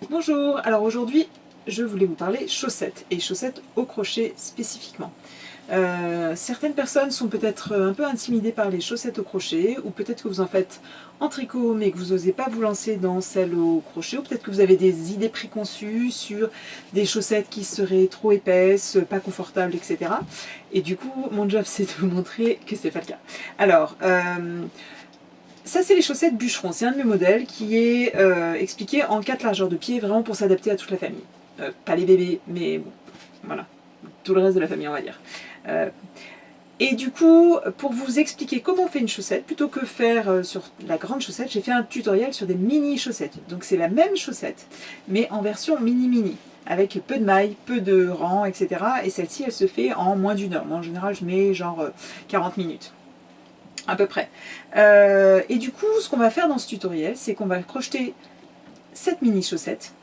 Bonjour, alors aujourd'hui je voulais vous parler chaussettes et chaussettes au crochet spécifiquement. Certaines personnes sont peut-être un peu intimidées par les chaussettes au crochet, ou peut-être que vous en faites en tricot mais que vous n'osez pas vous lancer dans celles au crochet, ou peut-être que vous avez des idées préconçues sur des chaussettes qui seraient trop épaisses, pas confortables, etc. Et du coup mon job c'est de vous montrer que c'est pas le cas. Alors, ça, c'est les chaussettes bûcheron. C'est un de mes modèles qui est expliqué en 4 largeurs de pied, vraiment pour s'adapter à toute la famille. Pas les bébés, mais bon, voilà, tout le reste de la famille, on va dire. Euh, et du coup, pour vous expliquer comment on fait une chaussette, plutôt que faire sur la grande chaussette, j'ai fait un tutoriel sur des mini chaussettes. Donc c'est la même chaussette, mais en version mini-mini, avec peu de mailles, peu de rangs, etc. Et celle-ci, elle se fait en moins d'une heure. Moi, en général, je mets genre 40 minutes à peu près. Et du coup, ce qu'on va faire dans ce tutoriel, c'est qu'on va crocheter cette mini chaussette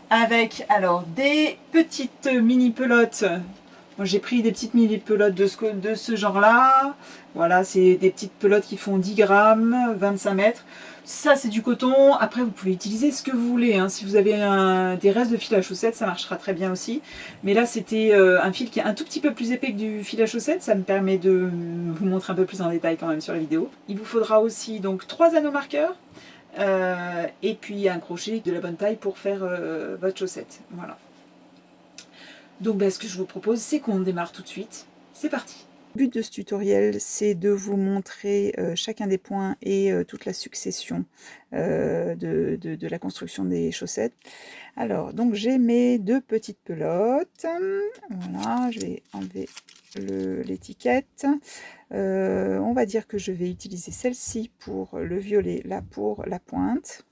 avec alors des petites mini pelotes. Moi, j'ai pris des petites mini pelotes de ce genre-là. Voilà, c'est des petites pelotes qui font 10 grammes, 25 mètres. Ça, c'est du coton. Après, vous pouvez utiliser ce que vous voulez, hein. Si vous avez des restes de fil à chaussettes, ça marchera très bien aussi. Mais là, c'était un fil qui est un tout petit peu plus épais que du fil à chaussettes. Ça me permet de vous montrer un peu plus en détail quand même sur la vidéo. Il vous faudra aussi donc 3 anneaux marqueurs. Et puis un crochet de la bonne taille pour faire votre chaussette. Voilà. Donc ce que je vous propose, c'est qu'on démarre tout de suite. C'est parti. Le but de ce tutoriel, c'est de vous montrer chacun des points et toute la succession de la construction des chaussettes. Alors, donc j'ai mes deux petites pelotes. Voilà, je vais enlever l'étiquette. On va dire que je vais utiliser celle-ci pour le violet, là pour la pointe,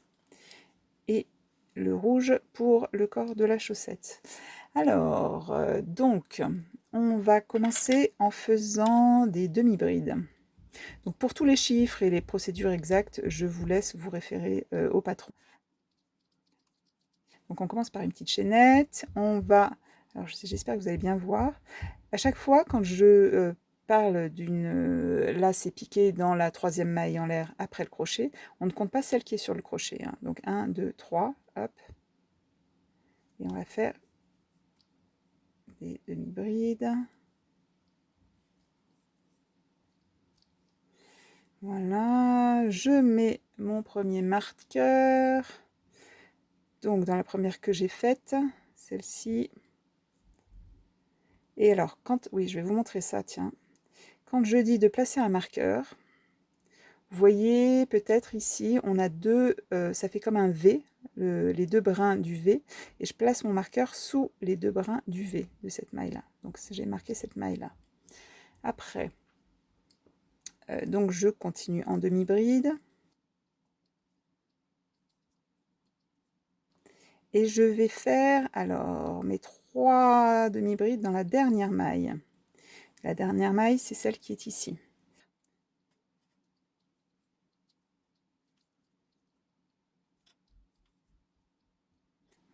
et le rouge pour le corps de la chaussette. Alors, donc, on va commencer en faisant des demi-brides. Donc pour tous les chiffres et les procédures exactes, je vous laisse vous référer au patron. Donc on commence par une petite chaînette, on va, alors j'espère que vous allez bien voir, à chaque fois quand je parle d'une, là c'est piqué dans la troisième maille en l'air après le crochet, on ne compte pas celle qui est sur le crochet, hein. Donc 1, 2, 3, hop, et on va faire des demi-brides. Voilà, je mets mon premier marqueur, donc dans la première que j'ai faite, celle-ci. Et alors, oui, je vais vous montrer ça, tiens. Quand je dis de placer un marqueur, vous voyez peut-être ici, on a deux, ça fait comme un V, les deux brins du V, et je place mon marqueur sous les deux brins du V de cette maille-là. Donc j'ai marqué cette maille-là. Après, donc je continue en demi-bride. Et je vais faire alors mes 3 demi-brides dans la dernière maille. La dernière maille, c'est celle qui est ici.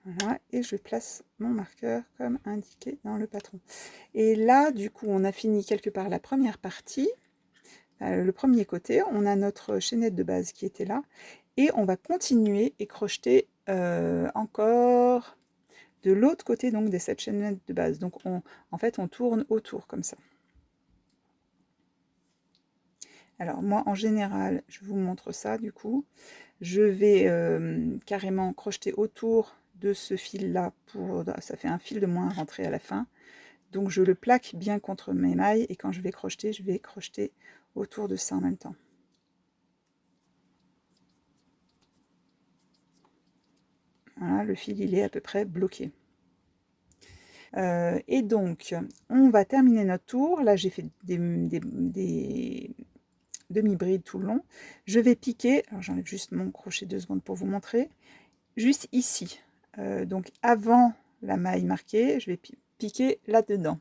Voilà, et je place mon marqueur comme indiqué dans le patron. Et là, du coup, on a fini quelque part la première partie, le premier côté. On a notre chaînette de base qui était là. Et on va continuer et crocheter encore de l'autre côté donc de cette chaînette de base. Donc en fait, on tourne autour comme ça. Alors moi, en général, je vous montre ça du coup. Je vais carrément crocheter autour de ce fil-là. Ça fait un fil de moins à rentrer à la fin. Donc je le plaque bien contre mes mailles et quand je vais crocheter autour de ça en même temps. Voilà, le fil il est à peu près bloqué. Et donc, on va terminer notre tour. Là, j'ai fait des demi-brides tout le long. Je vais piquer, alors j'enlève juste mon crochet 2 secondes pour vous montrer, juste ici. Donc avant la maille marquée, je vais piquer là-dedans.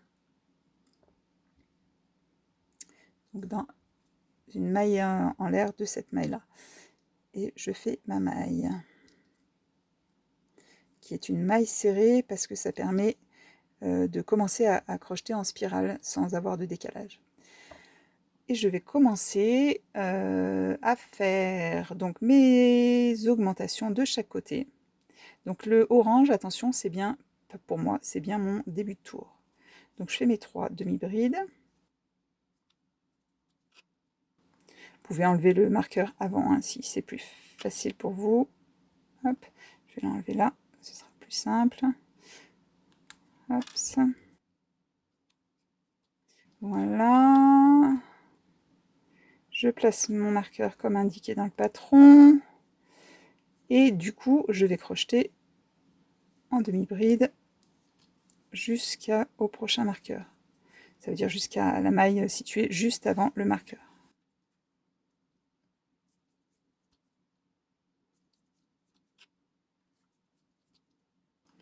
Donc dans une maille en l'air de cette maille-là. Et je fais ma maille, qui est une maille serrée parce que ça permet de commencer à crocheter en spirale sans avoir de décalage. Et je vais commencer à faire donc mes augmentations de chaque côté. Donc le orange, attention, c'est bien, pour moi, c'est bien mon début de tour. Donc je fais mes 3 demi-brides. Vous pouvez enlever le marqueur avant, hein, si c'est plus facile pour vous. Hop, je vais l'enlever là, ce sera plus simple. Hop, ça. Voilà. Je place mon marqueur comme indiqué dans le patron. Et du coup, je vais crocheter en demi-bride jusqu'au prochain marqueur. Ça veut dire jusqu'à la maille située juste avant le marqueur.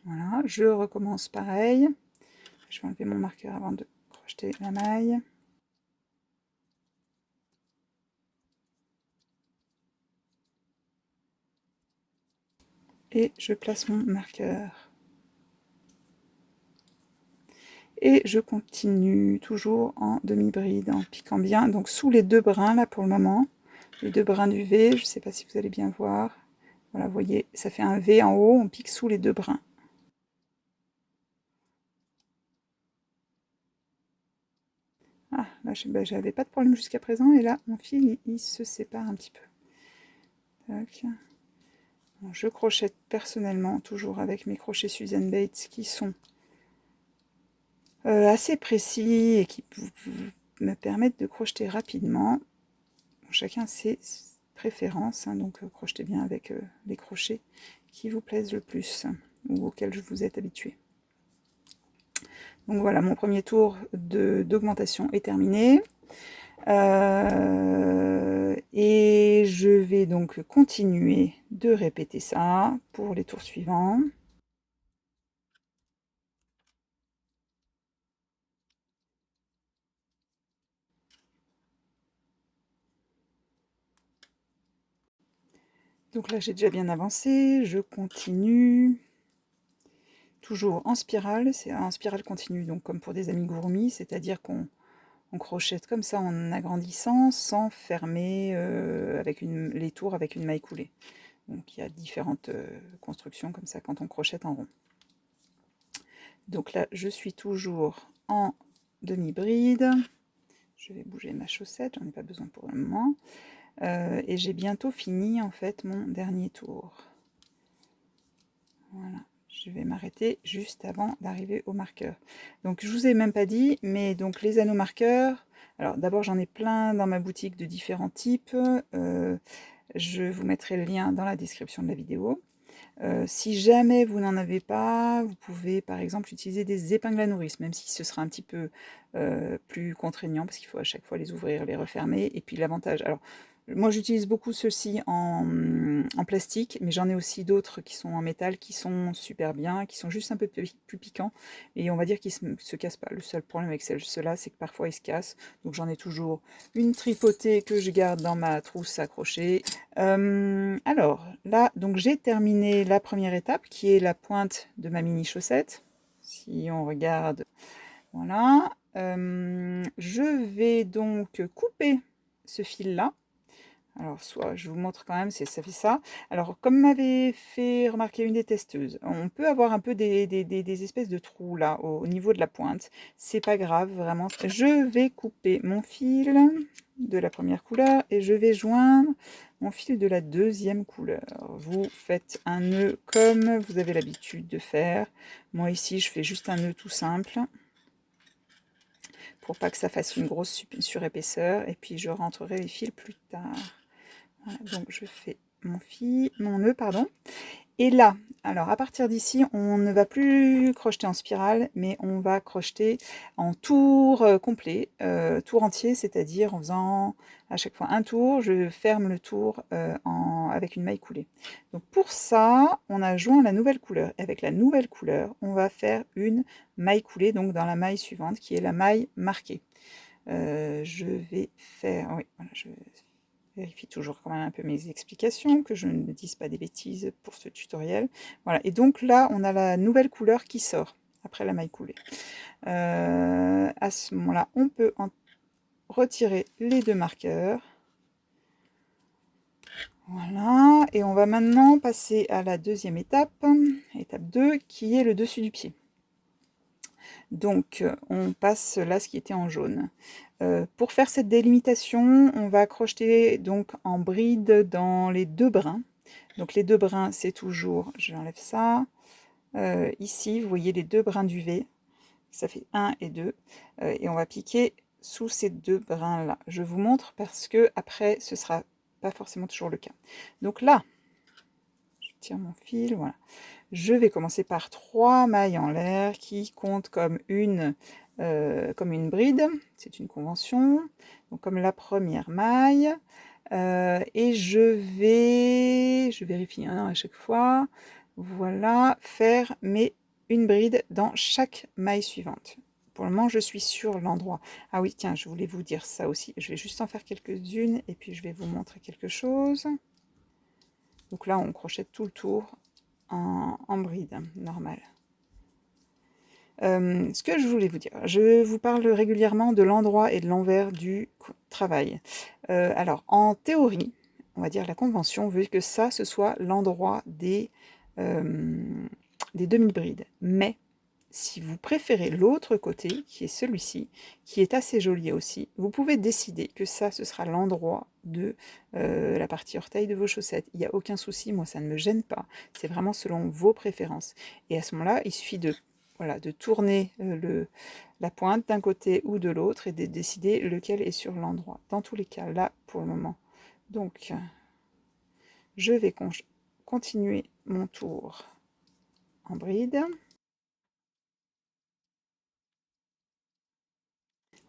Voilà, je recommence pareil. Je vais enlever mon marqueur avant de crocheter la maille. Et je place mon marqueur. Et je continue toujours en demi-bride, en piquant bien, donc sous les 2 brins là pour le moment, les 2 brins du V, je ne sais pas si vous allez bien voir. Voilà, vous voyez, ça fait un V en haut, on pique sous les 2 brins. Ah, là, j'avais pas de problème jusqu'à présent, et là, mon fil, il se sépare un petit peu. Tac. Bon, je crochette personnellement, toujours avec mes crochets Suzanne Bates, qui sont assez précis, et qui me permettent de crocheter rapidement. Chacun ses préférences, hein, donc crochetez bien avec les crochets qui vous plaisent le plus, ou auxquels vous êtes habitué. Donc voilà, mon premier tour d'augmentation est terminé. Et je vais donc continuer de répéter ça pour les tours suivants. Donc là, j'ai déjà bien avancé, je continue. Toujours en spirale, c'est en spirale continue, donc comme pour des amigurumis, c'est-à-dire qu'on crochette comme ça en agrandissant, sans fermer avec les tours avec une maille coulée. Donc il y a différentes constructions comme ça quand on crochette en rond. Donc là, je suis toujours en demi-bride. Je vais bouger ma chaussette, j'en ai pas besoin pour le moment. Et j'ai bientôt fini en fait mon dernier tour. Voilà. Je vais m'arrêter juste avant d'arriver au marqueur. Donc je vous ai même pas dit, mais donc les anneaux marqueurs, alors d'abord j'en ai plein dans ma boutique de différents types. Je vous mettrai le lien dans la description de la vidéo. Si jamais vous n'en avez pas, vous pouvez par exemple utiliser des épingles à nourrice, même si ce sera un petit peu plus contraignant, parce qu'il faut à chaque fois les ouvrir, les refermer. Et puis l'avantage, alors moi j'utilise beaucoup ceux-ci en plastique, mais j'en ai aussi d'autres qui sont en métal, qui sont super bien, qui sont juste un peu plus piquants, et on va dire qu'ils ne se cassent pas. Le seul problème avec ceux-là, c'est que parfois ils se cassent, donc j'en ai toujours une tripotée que je garde dans ma trousse à crochet. Alors là, donc j'ai terminé la première étape, qui est la pointe de ma mini chaussette. Si on regarde, voilà. Je vais donc couper ce fil-là. Alors, soit je vous montre quand même, ça fait ça. Alors, comme m'avait fait remarquer une des testeuses, on peut avoir un peu des espèces de trous là, au niveau de la pointe. C'est pas grave, vraiment. Je vais couper mon fil de la première couleur et je vais joindre mon fil de la deuxième couleur. Vous faites un nœud comme vous avez l'habitude de faire. Moi ici, je fais juste un nœud tout simple pour pas que ça fasse une grosse surépaisseur, et puis je rentrerai les fils plus tard. Voilà, donc je fais mon nœud, pardon. Et là, alors à partir d'ici, on ne va plus crocheter en spirale, mais on va crocheter en tour complet, tour entier, c'est-à-dire en faisant à chaque fois un tour, je ferme le tour avec une maille coulée. Donc pour ça, on a joint la nouvelle couleur. Et avec la nouvelle couleur, on va faire une maille coulée, donc dans la maille suivante, qui est la maille marquée. Je vais faire, oui, voilà, je vérifie toujours quand même un peu mes explications, que je ne dise pas des bêtises pour ce tutoriel. Voilà, et donc là, on a la nouvelle couleur qui sort après la maille coulée. À ce moment-là, on peut en retirer les 2 marqueurs. Voilà, et on va maintenant passer à la deuxième étape, étape 2, qui est le dessus du pied. Donc, on passe là ce qui était en jaune. Pour faire cette délimitation, on va crocheter donc en bride dans les 2 brins. Donc les 2 brins, c'est toujours, j'enlève ça, ici, vous voyez les 2 brins du V, ça fait 1 et 2, et on va piquer sous ces 2 brins-là. Je vous montre parce que après, ce sera pas forcément toujours le cas. Donc là, je tire mon fil, voilà. Je vais commencer par 3 mailles en l'air qui comptent comme une bride, c'est une convention, donc comme la première maille, et je vérifie à chaque fois, voilà, faire une bride dans chaque maille suivante. Pour le moment, je suis sur l'endroit. Ah oui, tiens, je voulais vous dire ça aussi. Je vais juste en faire quelques-unes et puis je vais vous montrer quelque chose. Donc là, on crochette tout le tour en bride, normal. Ce que je voulais vous dire, je vous parle régulièrement de l'endroit et de l'envers du travail. Alors, en théorie, on va dire la convention veut que ça, ce soit l'endroit des demi-brides. Mais si vous préférez l'autre côté, qui est celui-ci, qui est assez joli aussi, vous pouvez décider que ça, ce sera l'endroit de la partie orteil de vos chaussettes. Il n'y a aucun souci, moi ça ne me gêne pas. C'est vraiment selon vos préférences. Et à ce moment-là, il suffit de, voilà, de tourner la pointe d'un côté ou de l'autre et de décider lequel est sur l'endroit. Dans tous les cas, là, pour le moment. Donc, je vais continuer mon tour en bride.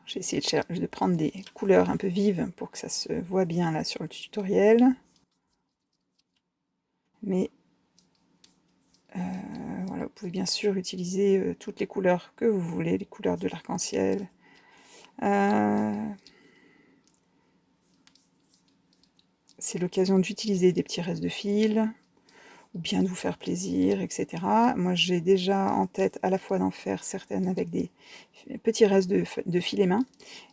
J'ai essayé de prendre des couleurs un peu vives pour que ça se voit bien là sur le tutoriel. Mais voilà, vous pouvez bien sûr utiliser toutes les couleurs que vous voulez, les couleurs de l'arc-en-ciel. C'est l'occasion d'utiliser des petits restes de fil, ou bien de vous faire plaisir, etc. Moi, j'ai déjà en tête à la fois d'en faire certaines avec des petits restes de filet main,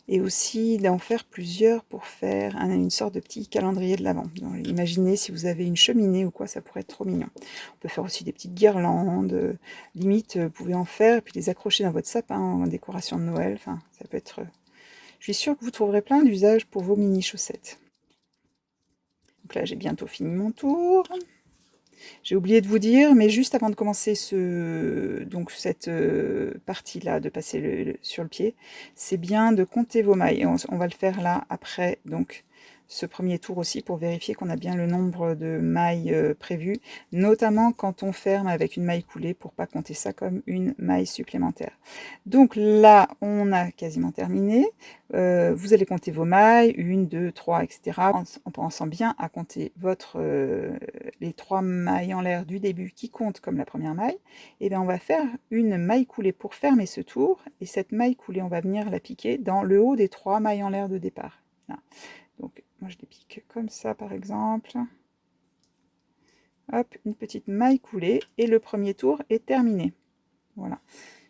et aussi d'en faire plusieurs pour faire une sorte de petit calendrier de l'Avent. Imaginez si vous avez une cheminée ou quoi, ça pourrait être trop mignon. On peut faire aussi des petites guirlandes, limite, vous pouvez en faire, et puis les accrocher dans votre sapin en décoration de Noël. Enfin, ça peut être... Je suis sûre que vous trouverez plein d'usages pour vos mini chaussettes. Donc là, j'ai bientôt fini mon tour. J'ai oublié de vous dire, mais juste avant de commencer cette partie-là, de passer sur le pied, c'est bien de compter vos mailles. Et on va le faire là, après donc ce premier tour aussi, pour vérifier qu'on a bien le nombre de mailles prévues, notamment quand on ferme avec une maille coulée, pour pas compter ça comme une maille supplémentaire. Donc là, on a quasiment terminé. Vous allez compter vos mailles, 1, 2, 3, etc. En pensant bien à compter les 3 mailles en l'air du début qui comptent comme la première maille. Et bien on va faire une maille coulée pour fermer ce tour. Et cette maille coulée, on va venir la piquer dans le haut des 3 mailles en l'air de départ. Là. Donc moi je les pique comme ça par exemple. Hop, une petite maille coulée et le premier tour est terminé. Voilà.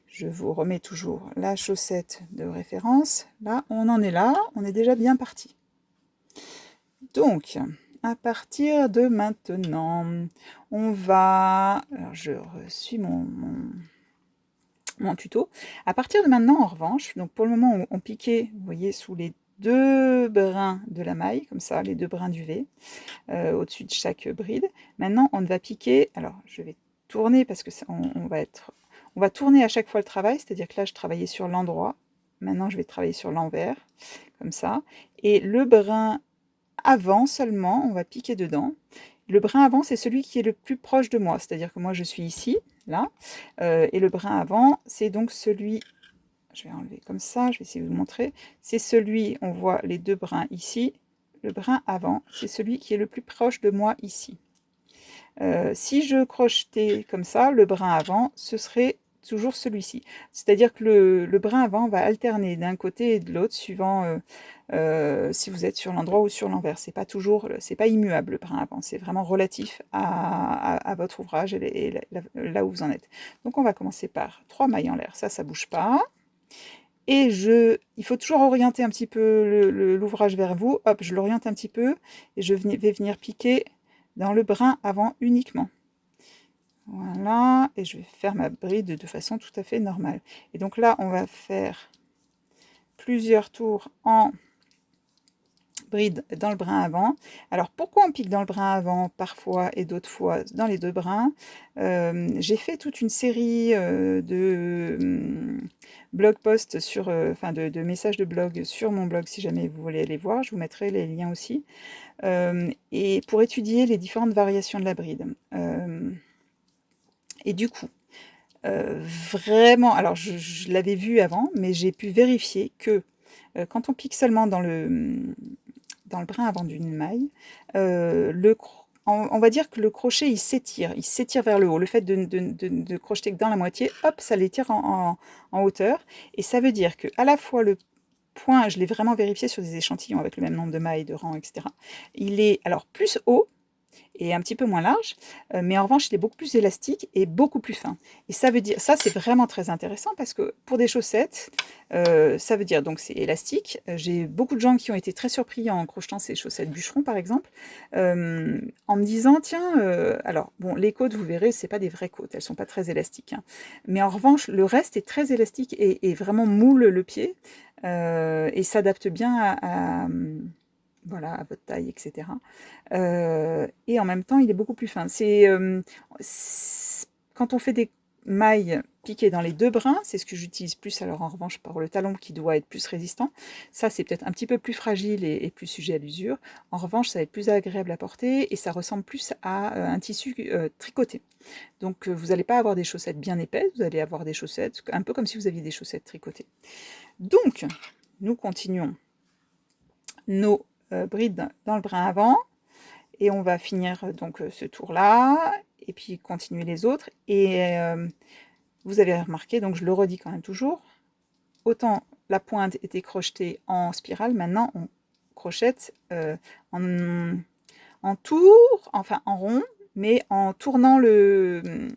Je vous remets toujours la chaussette de référence. Là, on en est là, on est déjà bien parti. Donc, à partir de maintenant, on va... Alors, je suis mon tuto. À partir de maintenant, en revanche, donc pour le moment, on piquait, vous voyez, sous les 2 brins de la maille, comme ça, les 2 brins du V, au-dessus de chaque bride. Maintenant, on va piquer... Alors, je vais tourner parce que ça, on va tourner à chaque fois le travail, c'est-à-dire que là, je travaillais sur l'endroit. Maintenant, je vais travailler sur l'envers, comme ça. Et le brin avant seulement, on va piquer dedans. Le brin avant, c'est celui qui est le plus proche de moi. C'est-à-dire que moi, je suis ici, là. Et le brin avant, c'est donc celui... Je vais enlever comme ça, je vais essayer de vous montrer. C'est celui, on voit les 2 brins ici. Le brin avant, c'est celui qui est le plus proche de moi ici. Si je crochetais comme ça, le brin avant, ce serait toujours celui-ci. C'est-à-dire que le brin avant va alterner d'un côté et de l'autre, suivant si vous êtes sur l'endroit ou sur l'envers. C'est pas immuable le brin avant, c'est vraiment relatif à votre ouvrage et là où vous en êtes. Donc on va commencer par 3 mailles en l'air, ça bouge pas. Et il faut toujours orienter un petit peu l'ouvrage vers vous. Hop, je l'oriente un petit peu et je vais venir piquer dans le brin avant uniquement. Voilà, et je vais faire ma bride de façon tout à fait normale. Et donc là, on va faire plusieurs tours en bride dans le brin avant. Alors pourquoi on pique dans le brin avant parfois et d'autres fois dans les deux brins? J'ai fait toute une série de blog posts sur, enfin de messages de blog sur mon blog si jamais vous voulez aller voir, je vous mettrai les liens aussi. Et pour étudier les différentes variations de la bride. Et du coup, vraiment, alors je l'avais vu avant, mais j'ai pu vérifier que quand on pique seulement dans le brin avant d'une maille, on va dire que le crochet il s'étire vers le haut. Le fait de crocheter que dans la moitié, hop, ça l'étire en hauteur. Et ça veut dire que à la fois le point, je l'ai vraiment vérifié sur des échantillons avec le même nombre de mailles, de rangs, etc. Il est alors plus haut et un petit peu moins large, mais en revanche, il est beaucoup plus élastique et beaucoup plus fin. Et ça veut dire, ça c'est vraiment très intéressant parce que pour des chaussettes, ça veut dire donc c'est élastique. J'ai beaucoup de gens qui ont été très surpris en crochetant ces chaussettes bûcheron par exemple, en me disant tiens, alors bon, les côtes vous verrez, c'est pas des vraies côtes, elles sont pas très élastiques, hein. Mais en revanche, le reste est très élastique et vraiment moule le pied et s'adapte bien voilà, à votre taille, etc. Et en même temps, il est beaucoup plus fin. Quand on fait des mailles piquées dans les deux brins, c'est ce que j'utilise plus alors en revanche pour le talon qui doit être plus résistant. Ça, c'est peut-être un petit peu plus fragile et plus sujet à l'usure. En revanche, ça va être plus agréable à porter et ça ressemble plus à un tissu tricoté. Donc, vous n'allez pas avoir des chaussettes bien épaisses, vous allez avoir des chaussettes un peu comme si vous aviez des chaussettes tricotées. Donc, nous continuons nos brides dans le brin avant. Et on va finir donc ce tour-là, et puis continuer les autres. Et vous avez remarqué, donc je le redis quand même toujours, autant la pointe était crochetée en spirale, maintenant on crochette en tour, enfin en rond, mais en tournant le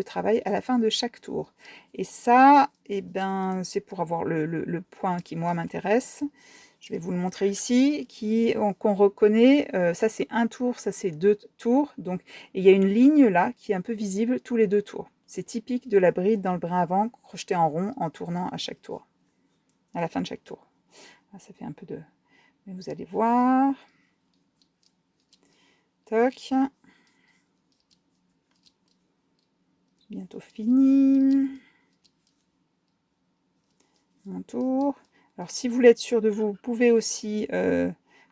travail à la fin de chaque tour. Et ça, eh ben, c'est pour avoir le point qui, moi, m'intéresse. Je vais vous le montrer ici, qu'on reconnaît. Ça, c'est un tour, ça, c'est deux tours. Donc, il y a une ligne là qui est un peu visible tous les deux tours. C'est typique de la bride dans le brin avant, crochetée en rond en tournant à chaque tour, à la fin de chaque tour. Là, ça fait un peu de... Mais vous allez voir. Toc. Bientôt fini. Mon tour. Alors si vous voulez être sûr de vous, vous pouvez aussi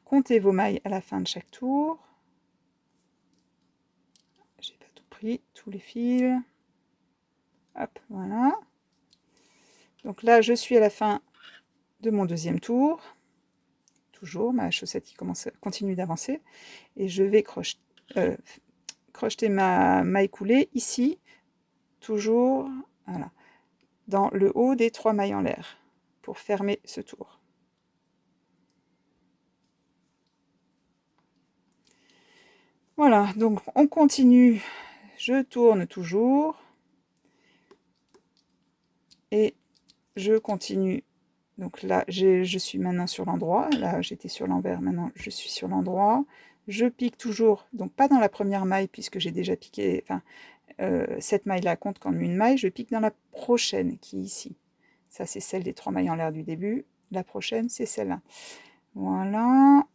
compter vos mailles à la fin de chaque tour. J'ai pas tout pris, tous les fils. Hop, voilà. Donc là, je suis à la fin de mon deuxième tour. Toujours, ma chaussette qui continue d'avancer. Et je vais crocheter ma maille coulée ici, toujours, voilà, dans le haut des 3 mailles en l'air, pour fermer ce tour. Voilà, donc on continue, je tourne toujours, et je continue. Donc là, je suis maintenant sur l'endroit, là j'étais sur l'envers, maintenant je suis sur l'endroit. Je pique toujours, donc pas dans la première maille, puisque j'ai déjà piqué, enfin, cette maille-là compte comme une maille, je pique dans la prochaine, qui est ici. Ça, c'est celle des 3 mailles en l'air du début. La prochaine, c'est celle-là. Voilà.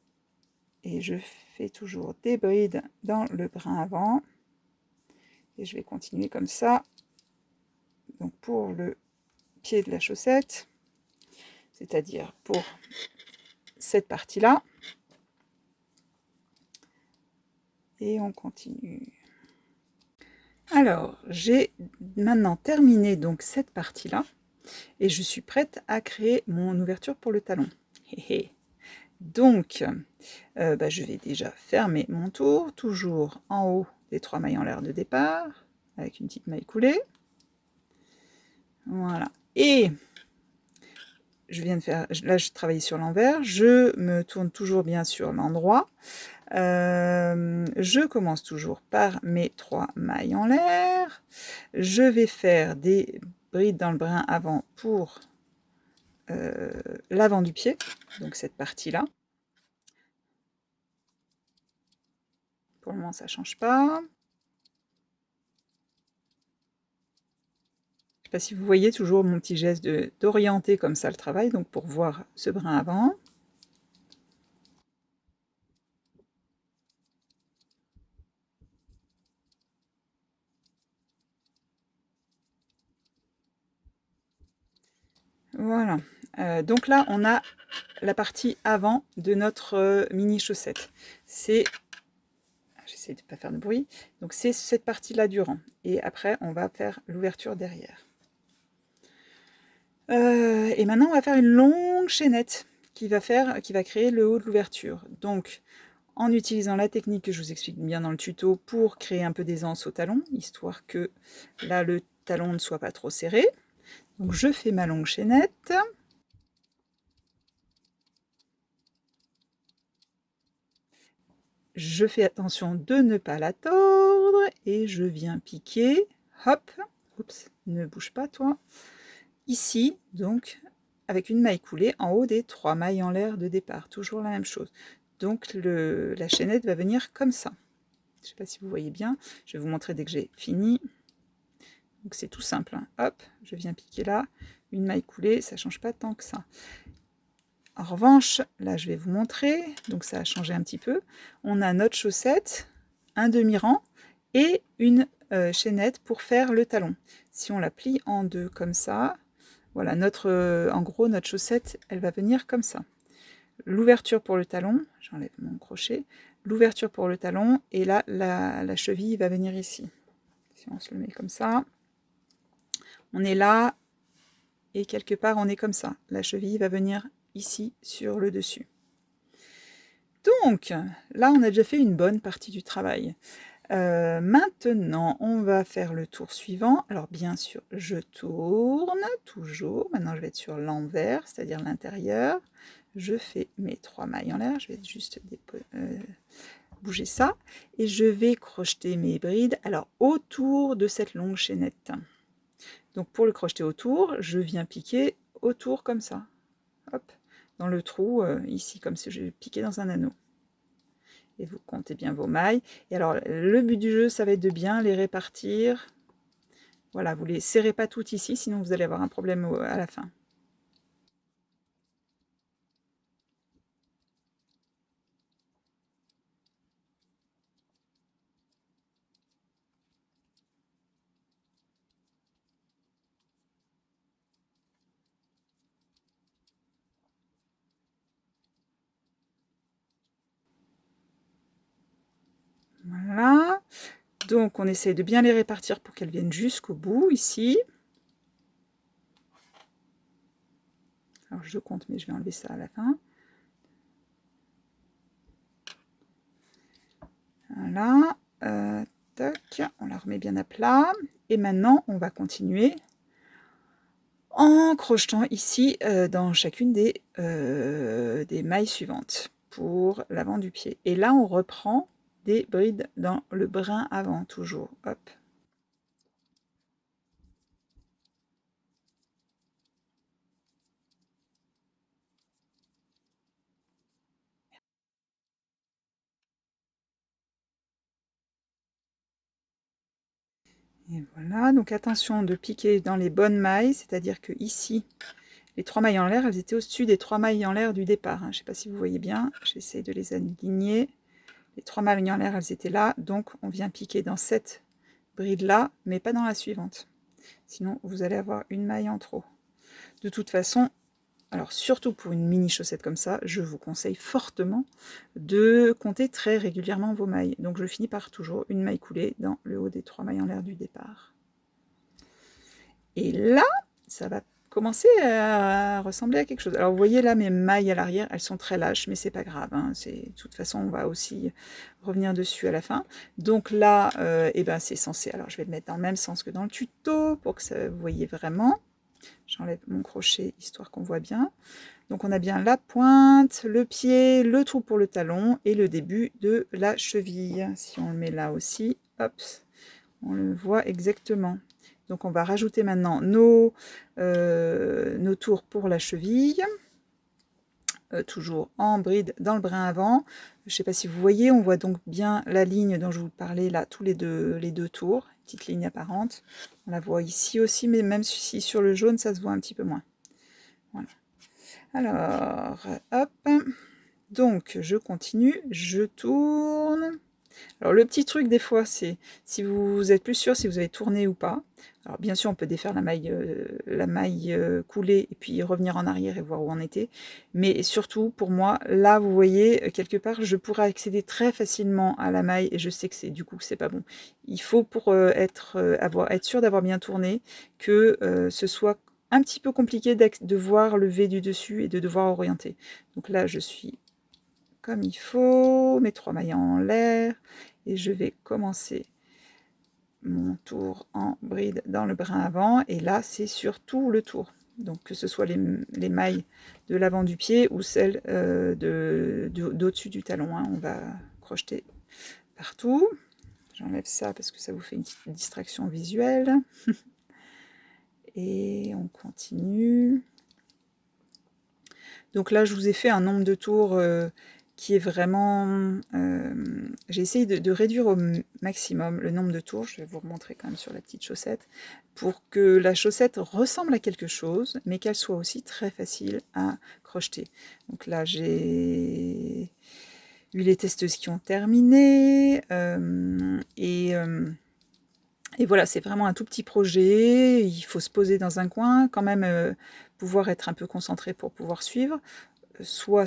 Et je fais toujours des brides dans le brin avant. Et je vais continuer comme ça. Donc pour le pied de la chaussette, c'est-à-dire pour cette partie-là. Et on continue. Alors, j'ai maintenant terminé donc cette partie-là. Et je suis prête à créer mon ouverture pour le talon. Donc, je vais déjà fermer mon tour, toujours en haut des 3 mailles en l'air de départ, avec une petite maille coulée. Voilà. Et je viens de faire, là je travaille sur l'envers, je me tourne toujours bien sur l'endroit. Je commence toujours par mes 3 mailles en l'air. Je vais faire des brides dans le brin avant pour l'avant du pied, donc cette partie-là. Pour le moment, ça ne change pas. Je ne sais pas si vous voyez toujours mon petit geste d'orienter comme ça le travail, donc pour voir ce brin avant. Voilà. Donc là, on a la partie avant de notre mini chaussette. C'est, j'essaie de ne pas faire de bruit, donc c'est cette partie-là du rang. Et après, on va faire l'ouverture derrière. Et maintenant, on va faire une longue chaînette qui va créer le haut de l'ouverture. Donc, en utilisant la technique que je vous explique bien dans le tuto pour créer un peu d'aisance au talon, histoire que là, le talon ne soit pas trop serré. Donc, je fais ma longue chaînette. Je fais attention de ne pas la tordre et je viens piquer. Hop, oups, ne bouge pas toi. Ici, donc, avec une maille coulée en haut des 3 mailles en l'air de départ. Toujours la même chose. Donc, la chaînette va venir comme ça. Je ne sais pas si vous voyez bien. Je vais vous montrer dès que j'ai fini. Donc, c'est tout simple. Hein. Hop, je viens piquer là. Une maille coulée, ça ne change pas tant que ça. En revanche, là, je vais vous montrer. Donc, ça a changé un petit peu. On a notre chaussette, un demi-rang et une chaînette pour faire le talon. Si on la plie en deux comme ça, voilà, en gros, notre chaussette, elle va venir comme ça. L'ouverture pour le talon, j'enlève mon crochet, l'ouverture pour le talon, et là, la cheville va venir ici. Si on se le met comme ça, on est là, et quelque part, on est comme ça. La cheville va venir ici, sur le dessus. Donc, là, on a déjà fait une bonne partie du travail. Maintenant, on va faire le tour suivant. Alors, bien sûr, je tourne, toujours. Maintenant, je vais être sur l'envers, c'est-à-dire l'intérieur. Je fais mes 3 mailles en l'air. Je vais juste bouger ça. Et je vais crocheter mes brides, alors, autour de cette longue chaînette. Donc, pour le crocheter autour, je viens piquer autour comme ça. Hop, dans le trou, ici, comme si je piquais dans un anneau. Et vous comptez bien vos mailles. Et alors, le but du jeu, ça va être de bien les répartir. Voilà, vous ne les serrez pas toutes ici, sinon vous allez avoir un problème à la fin. Voilà. Donc, on essaie de bien les répartir pour qu'elles viennent jusqu'au bout, ici. Alors, je compte, mais je vais enlever ça à la fin. Voilà. Tac, on la remet bien à plat. Et maintenant, on va continuer en crochetant ici dans chacune des mailles suivantes pour l'avant du pied. Et là, on reprend des brides dans le brin avant, toujours. Hop. Et voilà, donc attention de piquer dans les bonnes mailles, c'est-à-dire que ici, les 3 mailles en l'air, elles étaient au-dessus des 3 mailles en l'air du départ. Hein. Je ne sais pas si vous voyez bien, j'essaie de les aligner. Les 3 mailles en l'air, elles étaient là, donc on vient piquer dans cette bride-là, mais pas dans la suivante. Sinon, vous allez avoir une maille en trop. De toute façon, alors surtout pour une mini chaussette comme ça, je vous conseille fortement de compter très régulièrement vos mailles. Donc je finis par toujours une maille coulée dans le haut des 3 mailles en l'air du départ. Et là, ça va commencer à ressembler à quelque chose. Alors vous voyez là mes mailles à l'arrière, elles sont très lâches, mais c'est pas grave. Hein. De toute façon, on va aussi revenir dessus à la fin. Donc là, eh ben, c'est censé. Alors je vais le mettre dans le même sens que dans le tuto pour que vous voyez vraiment. J'enlève mon crochet histoire qu'on voit bien. Donc on a bien la pointe, le pied, le trou pour le talon et le début de la cheville. Si on le met là aussi, hop, On le voit exactement. Donc on va rajouter maintenant nos tours pour la cheville. Toujours en bride dans le brin avant. Je ne sais pas si vous voyez, on voit donc bien la ligne dont je vous parlais là, tous les deux tours, petite ligne apparente. On la voit ici aussi, mais même si sur le jaune, ça se voit un petit peu moins. Voilà. Alors, hop. Donc, je continue, je tourne. Alors le petit truc des fois, c'est si vous êtes plus sûr si vous avez tourné ou pas. Alors bien sûr, on peut défaire la maille coulée et puis revenir en arrière et voir où on était. Mais surtout, pour moi, là, vous voyez, quelque part, je pourrais accéder très facilement à la maille et je sais que c'est du coup que c'est pas bon. Il faut pour être sûr d'avoir bien tourné que ce soit un petit peu compliqué de voir le V du dessus et de devoir orienter. Donc là, je suis comme il faut, mes 3 mailles en l'air, et je vais commencer mon tour en bride dans le brin avant, et là c'est sur tout le tour, donc que ce soit les mailles de l'avant du pied ou celles d'au-dessus du talon, hein. On va crocheter partout. J'enlève ça parce que ça vous fait une petite distraction visuelle. Et on continue. Donc là, je vous ai fait un nombre de tours qui est vraiment... j'ai essayé de réduire au maximum le nombre de tours. Je vais vous remontrer quand même sur la petite chaussette, pour que la chaussette ressemble à quelque chose, mais qu'elle soit aussi très facile à crocheter. Donc là, j'ai eu les testeuses qui ont terminé. Et voilà, c'est vraiment un tout petit projet. Il faut se poser dans un coin, quand même pouvoir être un peu concentré pour pouvoir suivre, soit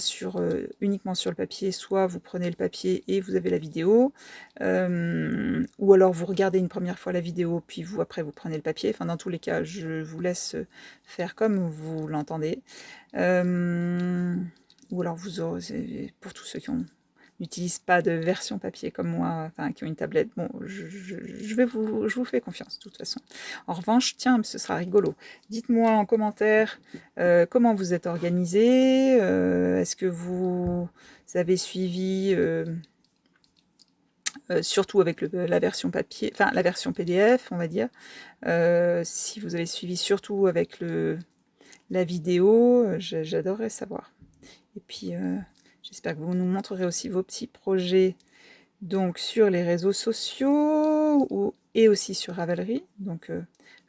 uniquement sur le papier, soit vous prenez le papier et vous avez la vidéo, ou alors vous regardez une première fois la vidéo, puis après vous prenez le papier. Enfin, dans tous les cas, je vous laisse faire comme vous l'entendez. Ou alors vous aurez, pour tous ceux qui n'utilisent pas de version papier comme moi, enfin qui ont une tablette, bon, je vous fais confiance de toute façon. En revanche, tiens, ce sera rigolo. Dites-moi en commentaire comment vous êtes organisé, est-ce que vous avez suivi, surtout avec la version papier, enfin la version PDF, on va dire, si vous avez suivi surtout avec la vidéo, j'adorerais savoir. Et puis, j'espère que vous nous montrerez aussi vos petits projets donc sur les réseaux sociaux et aussi sur Ravelry. Donc,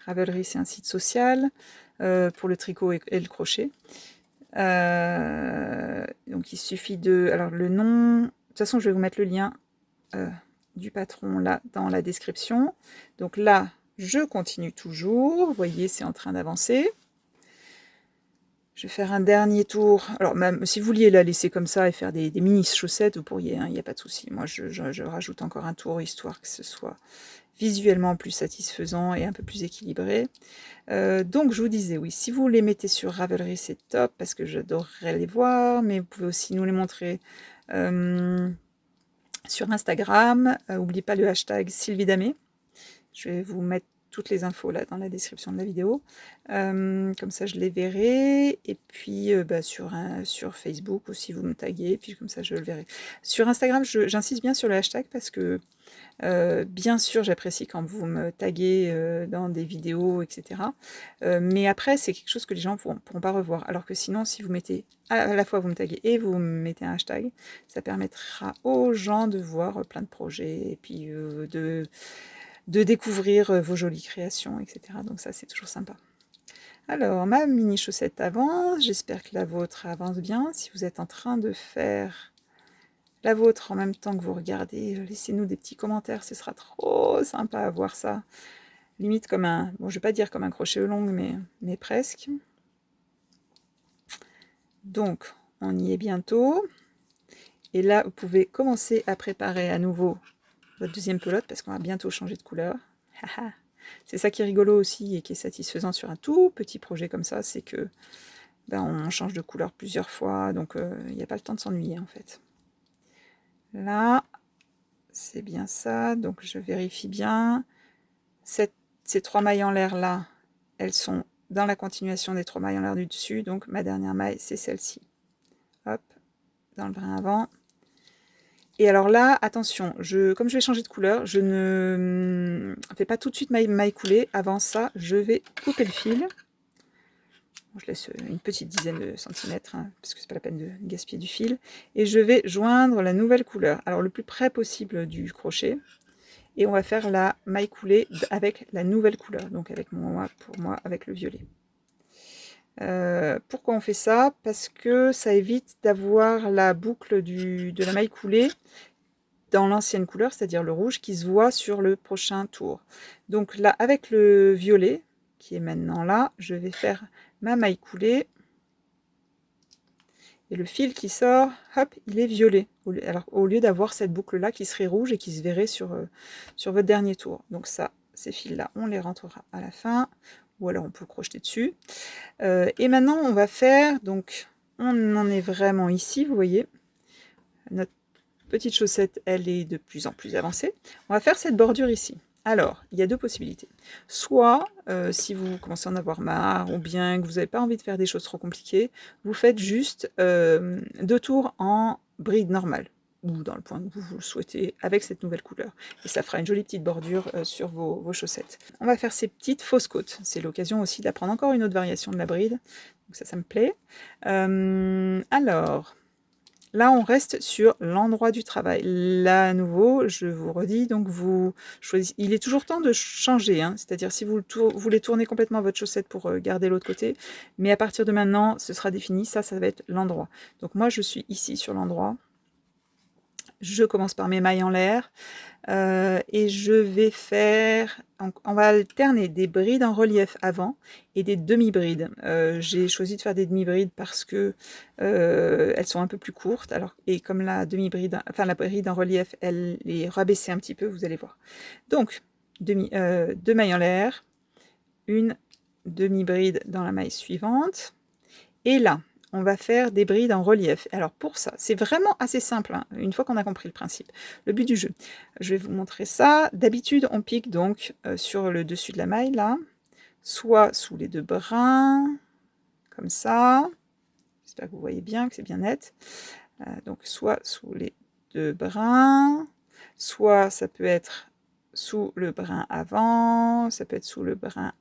Ravelry, c'est un site social pour le tricot et le crochet. Donc, il suffit de... Alors, le nom... De toute façon, je vais vous mettre le lien du patron là dans la description. Donc là, je continue toujours. Vous voyez, c'est en train d'avancer. Je vais faire un dernier tour. Alors, même si vous vouliez la laisser comme ça et faire des mini chaussettes, vous pourriez, hein, il n'y a pas de souci. Moi, je rajoute encore un tour, histoire que ce soit visuellement plus satisfaisant et un peu plus équilibré. Donc, je vous disais, oui, si vous les mettez sur Ravelry, c'est top, parce que j'adorerais les voir, mais vous pouvez aussi nous les montrer sur Instagram. N'oubliez pas le hashtag Sylvie Damé. Je vais vous mettre toutes les infos là dans la description de la vidéo, comme ça je les verrai, et puis sur Facebook aussi vous me taguez, puis comme ça je le verrai. Sur Instagram, j'insiste bien sur le hashtag parce que bien sûr j'apprécie quand vous me taguez dans des vidéos, etc. Mais après c'est quelque chose que les gens pourront pas revoir, alors que sinon si vous mettez à la fois vous me taguez et vous mettez un hashtag, ça permettra aux gens de voir plein de projets, et puis de découvrir vos jolies créations, etc. Donc ça, c'est toujours sympa. Alors, ma mini chaussette avance. J'espère que la vôtre avance bien. Si vous êtes en train de faire la vôtre en même temps que vous regardez, laissez-nous des petits commentaires. Ce sera trop sympa à voir ça. Limite comme un... Bon, je vais pas dire comme un crochet long, mais presque. Donc, on y est bientôt. Et là, vous pouvez commencer à préparer à nouveau votre deuxième pelote, parce qu'on va bientôt changer de couleur. C'est ça qui est rigolo aussi et qui est satisfaisant sur un tout petit projet comme ça, c'est que on change de couleur plusieurs fois, donc il n'y a pas le temps de s'ennuyer en fait. Là, c'est bien ça, donc je vérifie bien. Ces 3 mailles en l'air là, elles sont dans la continuation des 3 mailles en l'air du dessus, donc ma dernière maille c'est celle-ci. Hop, dans le brin avant. Et alors là, attention, comme je vais changer de couleur, je ne fais pas tout de suite maille coulée. Avant ça, je vais couper le fil. Je laisse une petite dizaine de centimètres, hein, parce que c'est pas la peine de gaspiller du fil. Et je vais joindre la nouvelle couleur, alors le plus près possible du crochet. Et on va faire la maille coulée avec la nouvelle couleur, donc avec pour moi, avec le violet. Pourquoi on fait ça? Parce que ça évite d'avoir la boucle de la maille coulée dans l'ancienne couleur, c'est-à-dire le rouge, qui se voit sur le prochain tour. Donc là, avec le violet, qui est maintenant là, je vais faire ma maille coulée. Et le fil qui sort, hop, il est violet. Alors, au lieu d'avoir cette boucle-là qui serait rouge et qui se verrait sur votre dernier tour. Donc ça, ces fils-là, on les rentrera à la fin. Ou alors on peut crocheter dessus. Et maintenant, on va faire, donc, on en est vraiment ici, vous voyez. Notre petite chaussette, elle est de plus en plus avancée. On va faire cette bordure ici. Alors, il y a deux possibilités. Soit, si vous commencez à en avoir marre, ou bien que vous n'avez pas envie de faire des choses trop compliquées, vous faites juste 2 tours en bride normale, ou dans le point que vous le souhaitez, avec cette nouvelle couleur. Et ça fera une jolie petite bordure sur vos chaussettes. On va faire ces petites fausses côtes. C'est l'occasion aussi d'apprendre encore une autre variation de la bride. Donc ça me plaît. Alors... Là, on reste sur l'endroit du travail. Là, à nouveau, je vous redis, donc vous choisissez. Il est toujours temps de changer, hein, c'est-à-dire si vous voulez tourner complètement votre chaussette pour garder l'autre côté, mais à partir de maintenant, ce sera défini, ça va être l'endroit. Donc moi, je suis ici sur l'endroit. Je commence par mes mailles en l'air et je vais faire, on va alterner des brides en relief avant et des demi-brides. J'ai choisi de faire des demi-brides parce que elles sont un peu plus courtes, et comme la demi-bride, enfin la bride en relief, elle est rabaissée un petit peu, vous allez voir. Donc, deux mailles en l'air, une demi-bride dans la maille suivante, et là, on va faire des brides en relief. Alors pour ça, c'est vraiment assez simple, hein, une fois qu'on a compris le principe, le but du jeu. Je vais vous montrer ça. D'habitude, on pique donc sur le dessus de la maille, là, soit sous les 2 brins, comme ça. J'espère que vous voyez bien, que c'est bien net. Donc soit sous les 2 brins, soit ça peut être sous le brin avant, ça peut être sous le brin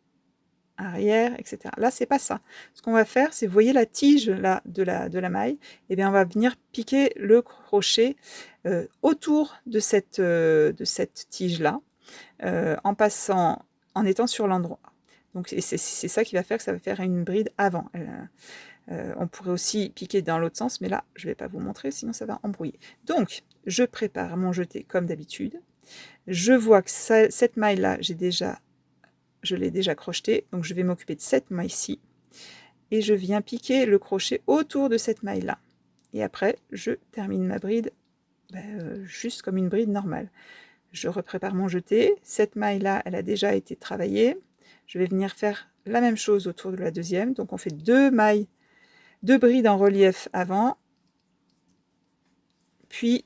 arrière, etc. Là, c'est pas ça. Ce qu'on va faire, c'est, vous voyez la tige là de la maille, et bien on va venir piquer le crochet autour de cette tige là, en étant sur l'endroit. Donc c'est ça qui va faire que ça va faire une bride avant. On pourrait aussi piquer dans l'autre sens, mais là, je ne vais pas vous montrer, sinon ça va embrouiller. Donc, je prépare mon jeté comme d'habitude. Je vois que cette maille-là, je l'ai déjà crochetée, donc je vais m'occuper de cette maille-ci. Et je viens piquer le crochet autour de cette maille-là. Et après, je termine ma bride juste comme une bride normale. Je reprépare mon jeté. Cette maille-là, elle a déjà été travaillée. Je vais venir faire la même chose autour de la deuxième. Donc on fait 2 brides en relief avant. Puis,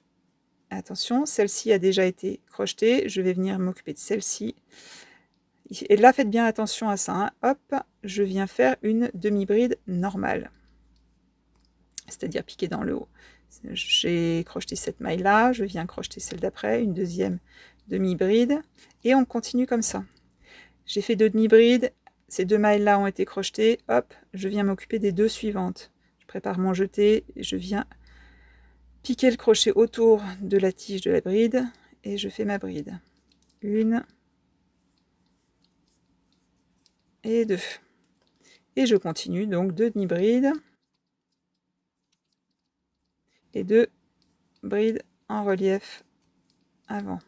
attention, celle-ci a déjà été crochetée. Je vais venir m'occuper de celle-ci. Et là, faites bien attention à ça. Hein. Hop, je viens faire une demi-bride normale. C'est-à-dire piquer dans le haut. J'ai crocheté cette maille-là, je viens crocheter celle d'après, une deuxième demi-bride, et on continue comme ça. J'ai fait 2 demi-brides, ces 2 mailles-là ont été crochetées, hop, je viens m'occuper des 2 suivantes. Je prépare mon jeté, et je viens piquer le crochet autour de la tige de la bride, et je fais ma bride. 1 et 2. Et je continue, donc 2 demi-brides, et 2 brides en relief avant.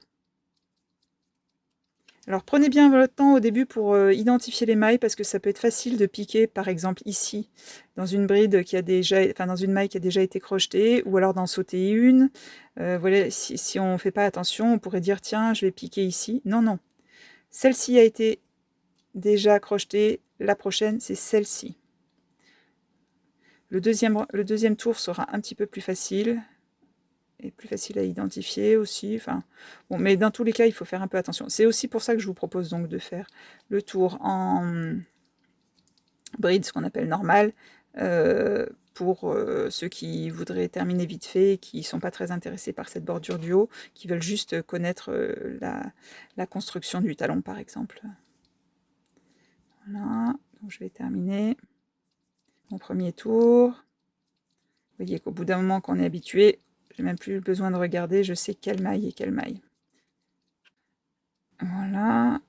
Alors prenez bien votre temps au début pour identifier les mailles, parce que ça peut être facile de piquer, par exemple ici, dans une bride qui a déjà, dans une maille qui a déjà été crochetée, ou alors d'en sauter une. Voilà, si on ne fait pas attention, on pourrait dire tiens, je vais piquer ici. Non, non. Celle-ci a été déjà crochetée, la prochaine c'est celle-ci. Le deuxième tour sera un petit peu plus facile. Et plus facile à identifier aussi. Enfin, bon, mais dans tous les cas, il faut faire un peu attention. C'est aussi pour ça que je vous propose donc de faire le tour en bride, ce qu'on appelle normal, pour ceux qui voudraient terminer vite fait, qui ne sont pas très intéressés par cette bordure du haut, qui veulent juste connaître la construction du talon par exemple. Voilà, donc je vais terminer mon premier tour. Vous voyez qu'au bout d'un moment qu'on est habitué, j'ai même plus besoin de regarder, je sais quelle maille et quelle maille. Voilà,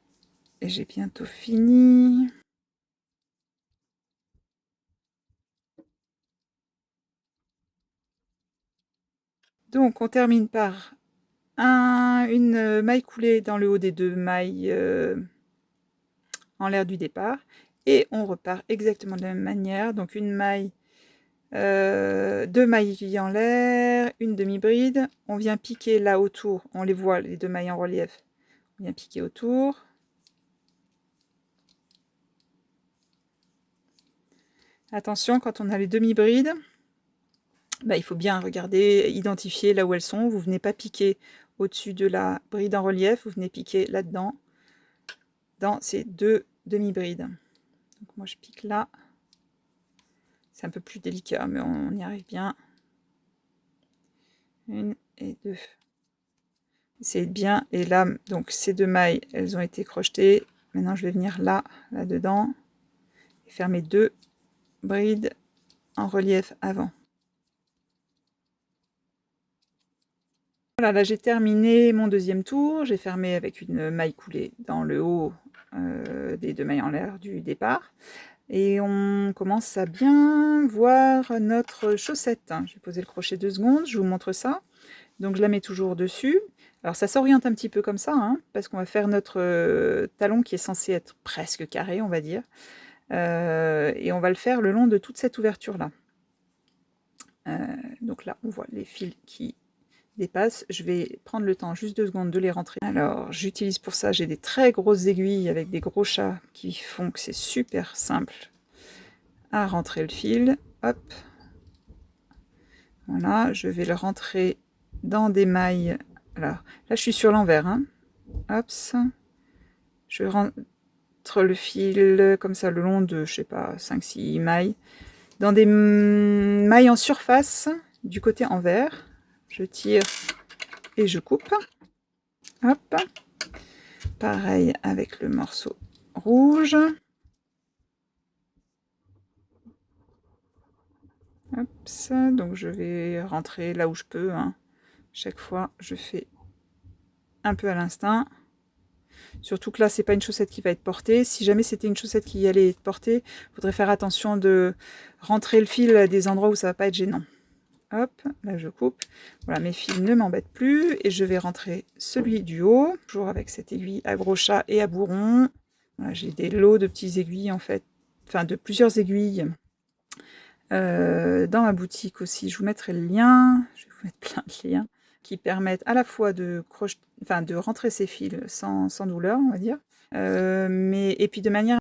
et j'ai bientôt fini. Donc on termine par une maille coulée dans le haut des 2 mailles en l'air du départ, et on repart exactement de la même manière. Donc une maille, 2 mailles en l'air, une demi-bride, on vient piquer là autour, on les voit les 2 mailles en relief, on vient piquer autour. Attention, quand on a les demi-brides, bah, il faut bien regarder, identifier là où elles sont. Vous venez pas piquer au-dessus de la bride en relief, vous venez piquer là-dedans, dans ces 2 demi-brides. Donc moi je pique là. C'est un peu plus délicat, mais on y arrive bien. 1 et 2. C'est bien. Et là, donc ces 2 mailles, elles ont été crochetées. Maintenant, je vais venir là, là-dedans, et faire mes 2 brides en relief avant. Voilà, là j'ai terminé mon deuxième tour. J'ai fermé avec une maille coulée dans le haut des 2 mailles en l'air du départ. Et on commence à bien voir notre chaussette. Je vais poser le crochet 2 secondes, je vous montre ça. Donc je la mets toujours dessus. Alors ça s'oriente un petit peu comme ça, hein, parce qu'on va faire notre talon qui est censé être presque carré, on va dire. Et on va le faire le long de toute cette ouverture-là. Donc là, on voit les fils qui dépassent. Je vais prendre le temps, juste 2 secondes, de les rentrer. Alors j'utilise pour ça, j'ai des très grosses aiguilles avec des gros chats qui font que c'est super simple à rentrer le fil. Hop. Voilà, je vais le rentrer dans des mailles. Alors là, je suis sur l'envers. Hein. Hop. Je rentre le fil comme ça le long de, je sais pas, 5-6 mailles. Dans des mailles en surface du côté envers. Je tire et je coupe. Hop. Pareil avec le morceau rouge. Hop, donc je vais rentrer là où je peux. Hein. Chaque fois, je fais un peu à l'instinct. Surtout que là, c'est pas une chaussette qui va être portée. Si jamais c'était une chaussette qui allait être portée, il faudrait faire attention de rentrer le fil à des endroits où ça va pas être gênant. Hop, là je coupe. Voilà, mes fils ne m'embêtent plus. Et je vais rentrer celui du haut, toujours avec cette aiguille à gros chat et à bourron. Voilà, j'ai des lots de petites aiguilles en fait, enfin de plusieurs aiguilles. Dans ma boutique aussi, je vous mettrai le lien, je vais vous mettre plein de liens qui permettent à la fois de rentrer ces fils sans douleur, on va dire, et puis de manière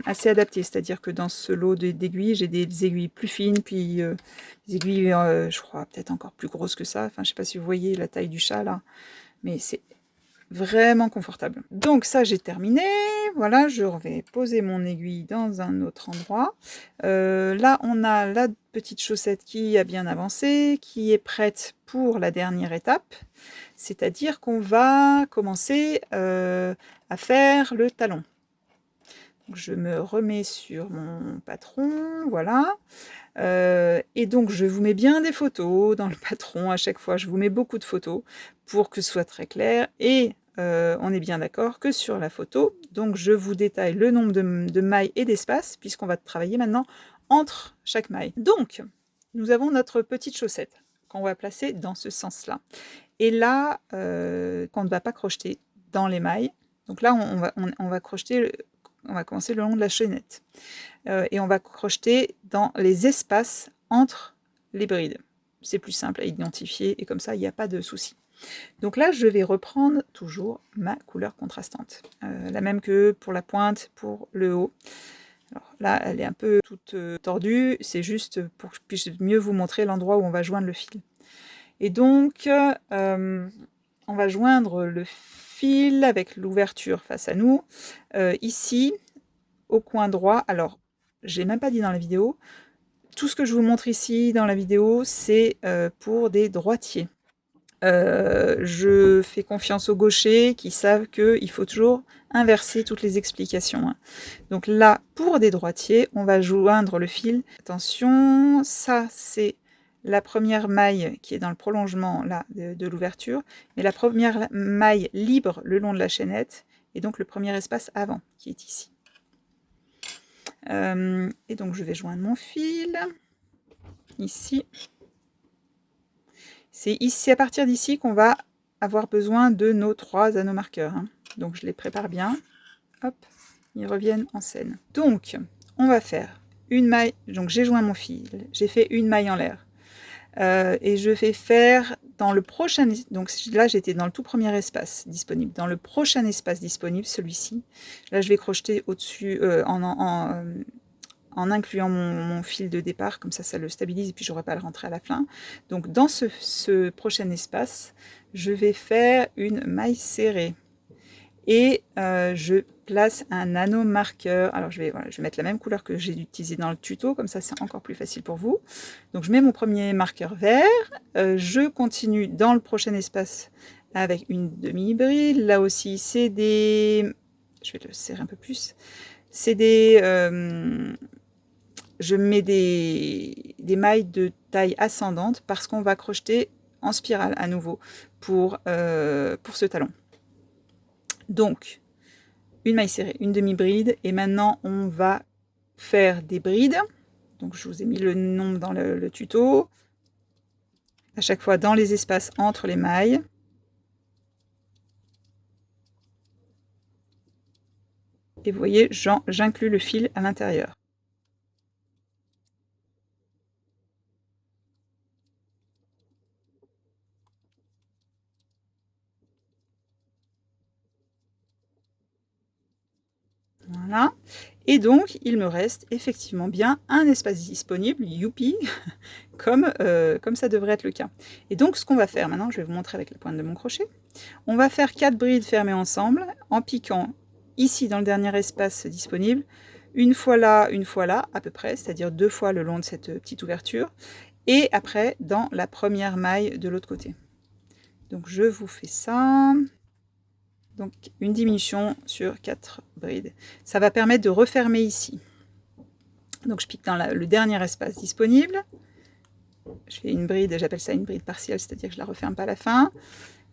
assez adaptée, c'est-à-dire que dans ce lot d'aiguilles, j'ai des aiguilles plus fines, puis des aiguilles, je crois, peut-être encore plus grosses que ça, enfin je sais pas si vous voyez la taille du chat là, mais c'est vraiment confortable. Donc ça j'ai terminé, voilà, je vais poser mon aiguille dans un autre endroit. Là on a la petite chaussette qui a bien avancé, qui est prête pour la dernière étape, c'est-à-dire qu'on va commencer à faire le talon. Donc, je me remets sur mon patron, voilà. Et donc je vous mets bien des photos dans le patron à chaque fois, je vous mets beaucoup de photos pour que ce soit très clair, et on est bien d'accord que sur la photo, donc je vous détaille le nombre de mailles et d'espaces, puisqu'on va travailler maintenant entre chaque maille. Donc nous avons notre petite chaussette qu'on va placer dans ce sens-là. Et là, qu'on ne va pas crocheter dans les mailles. Donc là, on va crocheter, on va commencer le long de la chaînette. Et on va crocheter dans les espaces entre les brides. C'est plus simple à identifier et comme ça, il n'y a pas de souci. Donc là, je vais reprendre toujours ma couleur contrastante. La même que pour la pointe, pour le haut. Alors là, elle est un peu toute tordue. C'est juste pour que je puisse mieux vous montrer l'endroit où on va joindre le fil. Et donc, on va joindre le fil avec l'ouverture face à nous. Ici, au coin droit, alors, j'ai même pas dit dans la vidéo, tout ce que je vous montre ici dans la vidéo, c'est pour des droitiers. Je fais confiance aux gauchers qui savent qu'il faut toujours inverser toutes les explications, hein. Donc là, pour des droitiers, on va joindre le fil. Attention, ça c'est la première maille qui est dans le prolongement là de l'ouverture, mais la première maille libre le long de la chaînette, et donc le premier espace avant qui est ici. Et donc je vais joindre mon fil ici. C'est ici, à partir d'ici qu'on va avoir besoin de nos 3 anneaux marqueurs, hein. Donc je les prépare bien. Hop, ils reviennent en scène. Donc, on va faire une maille. Donc j'ai joint mon fil, j'ai fait une maille en l'air. Et je vais faire dans le prochain... Donc là, j'étais dans le tout premier espace disponible. Dans le prochain espace disponible, celui-ci, là, je vais crocheter au-dessus en incluant mon fil de départ, comme ça le stabilise et puis je n'aurai pas à le rentrer à la fin. Donc dans ce prochain espace, je vais faire une maille serrée. Et je place un anneau marqueur. Alors je vais mettre la même couleur que j'ai utilisée dans le tuto, comme ça c'est encore plus facile pour vous. Donc je mets mon premier marqueur vert, je continue dans le prochain espace avec une demi-bride. Là aussi c'est des... Je vais le serrer un peu plus. C'est des... je mets des mailles de taille ascendante parce qu'on va crocheter en spirale à nouveau pour ce talon. Donc, une maille serrée, une demi-bride, et maintenant on va faire des brides. Donc je vous ai mis le nombre dans le tuto. À chaque fois dans les espaces entre les mailles. Et vous voyez, j'inclus le fil à l'intérieur. Voilà. Et donc, il me reste effectivement bien un espace disponible, youpi, comme ça devrait être le cas. Et donc, ce qu'on va faire maintenant, je vais vous montrer avec la pointe de mon crochet. On va faire 4 brides fermées ensemble, en piquant ici dans le dernier espace disponible, une fois là, à peu près, c'est-à-dire 2 fois le long de cette petite ouverture, et après dans la première maille de l'autre côté. Donc, je vous fais ça. Donc une diminution sur 4 brides. Ça va permettre de refermer ici. Donc je pique dans le dernier espace disponible. Je fais une bride, j'appelle ça une bride partielle, c'est-à-dire que je ne la referme pas à la fin.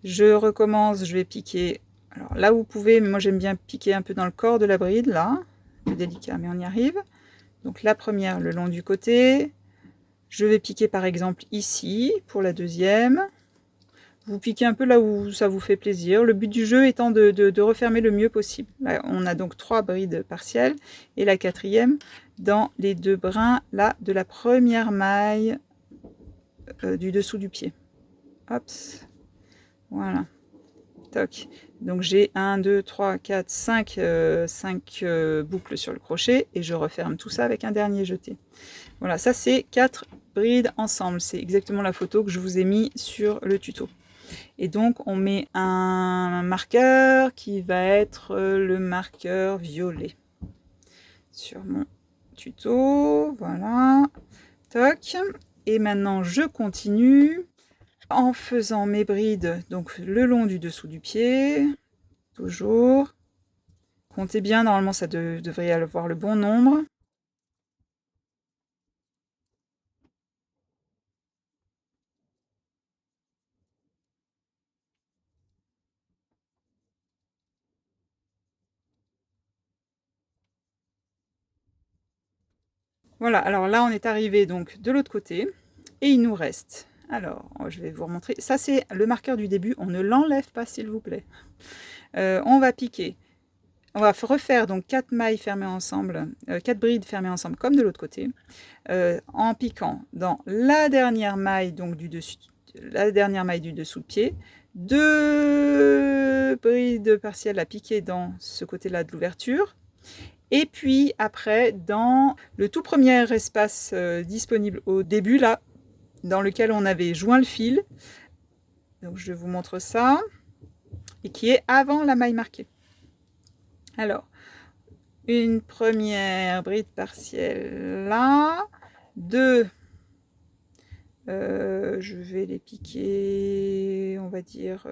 Je recommence, je vais piquer, alors là où vous pouvez, mais moi j'aime bien piquer un peu dans le corps de la bride, là. Un peu délicat, mais on y arrive. Donc la première le long du côté. Je vais piquer par exemple ici pour la deuxième. Vous piquez un peu là où ça vous fait plaisir. Le but du jeu étant de refermer le mieux possible. Là, on a donc 3 brides partielles et la 4e dans les 2 brins là de la première maille du dessous du pied. Hop, voilà. Toc. Donc j'ai 1, 2, 3, 4, 5 boucles sur le crochet et je referme tout ça avec un dernier jeté. Voilà, ça c'est 4 brides ensemble. C'est exactement la photo que je vous ai mis sur le tuto. Et donc on met un marqueur qui va être le marqueur violet sur mon tuto, voilà, toc. Et maintenant je continue en faisant mes brides donc le long du dessous du pied, toujours. Comptez bien, normalement ça devrait avoir le bon nombre. Voilà, alors là on est arrivé donc de l'autre côté et il nous reste, alors je vais vous remontrer, ça c'est le marqueur du début, on ne l'enlève pas s'il vous plaît. On va piquer, on va refaire donc 4 mailles fermées ensemble, 4 brides fermées ensemble comme de l'autre côté, en piquant dans la dernière maille donc du dessus, de pied, 2 brides partielles à piquer dans ce côté-là de l'ouverture. Et puis après, dans le tout premier espace disponible au début, là, dans lequel on avait joint le fil, donc je vous montre ça, et qui est avant la maille marquée. Alors, une première bride partielle là, 2, je vais les piquer, on va dire,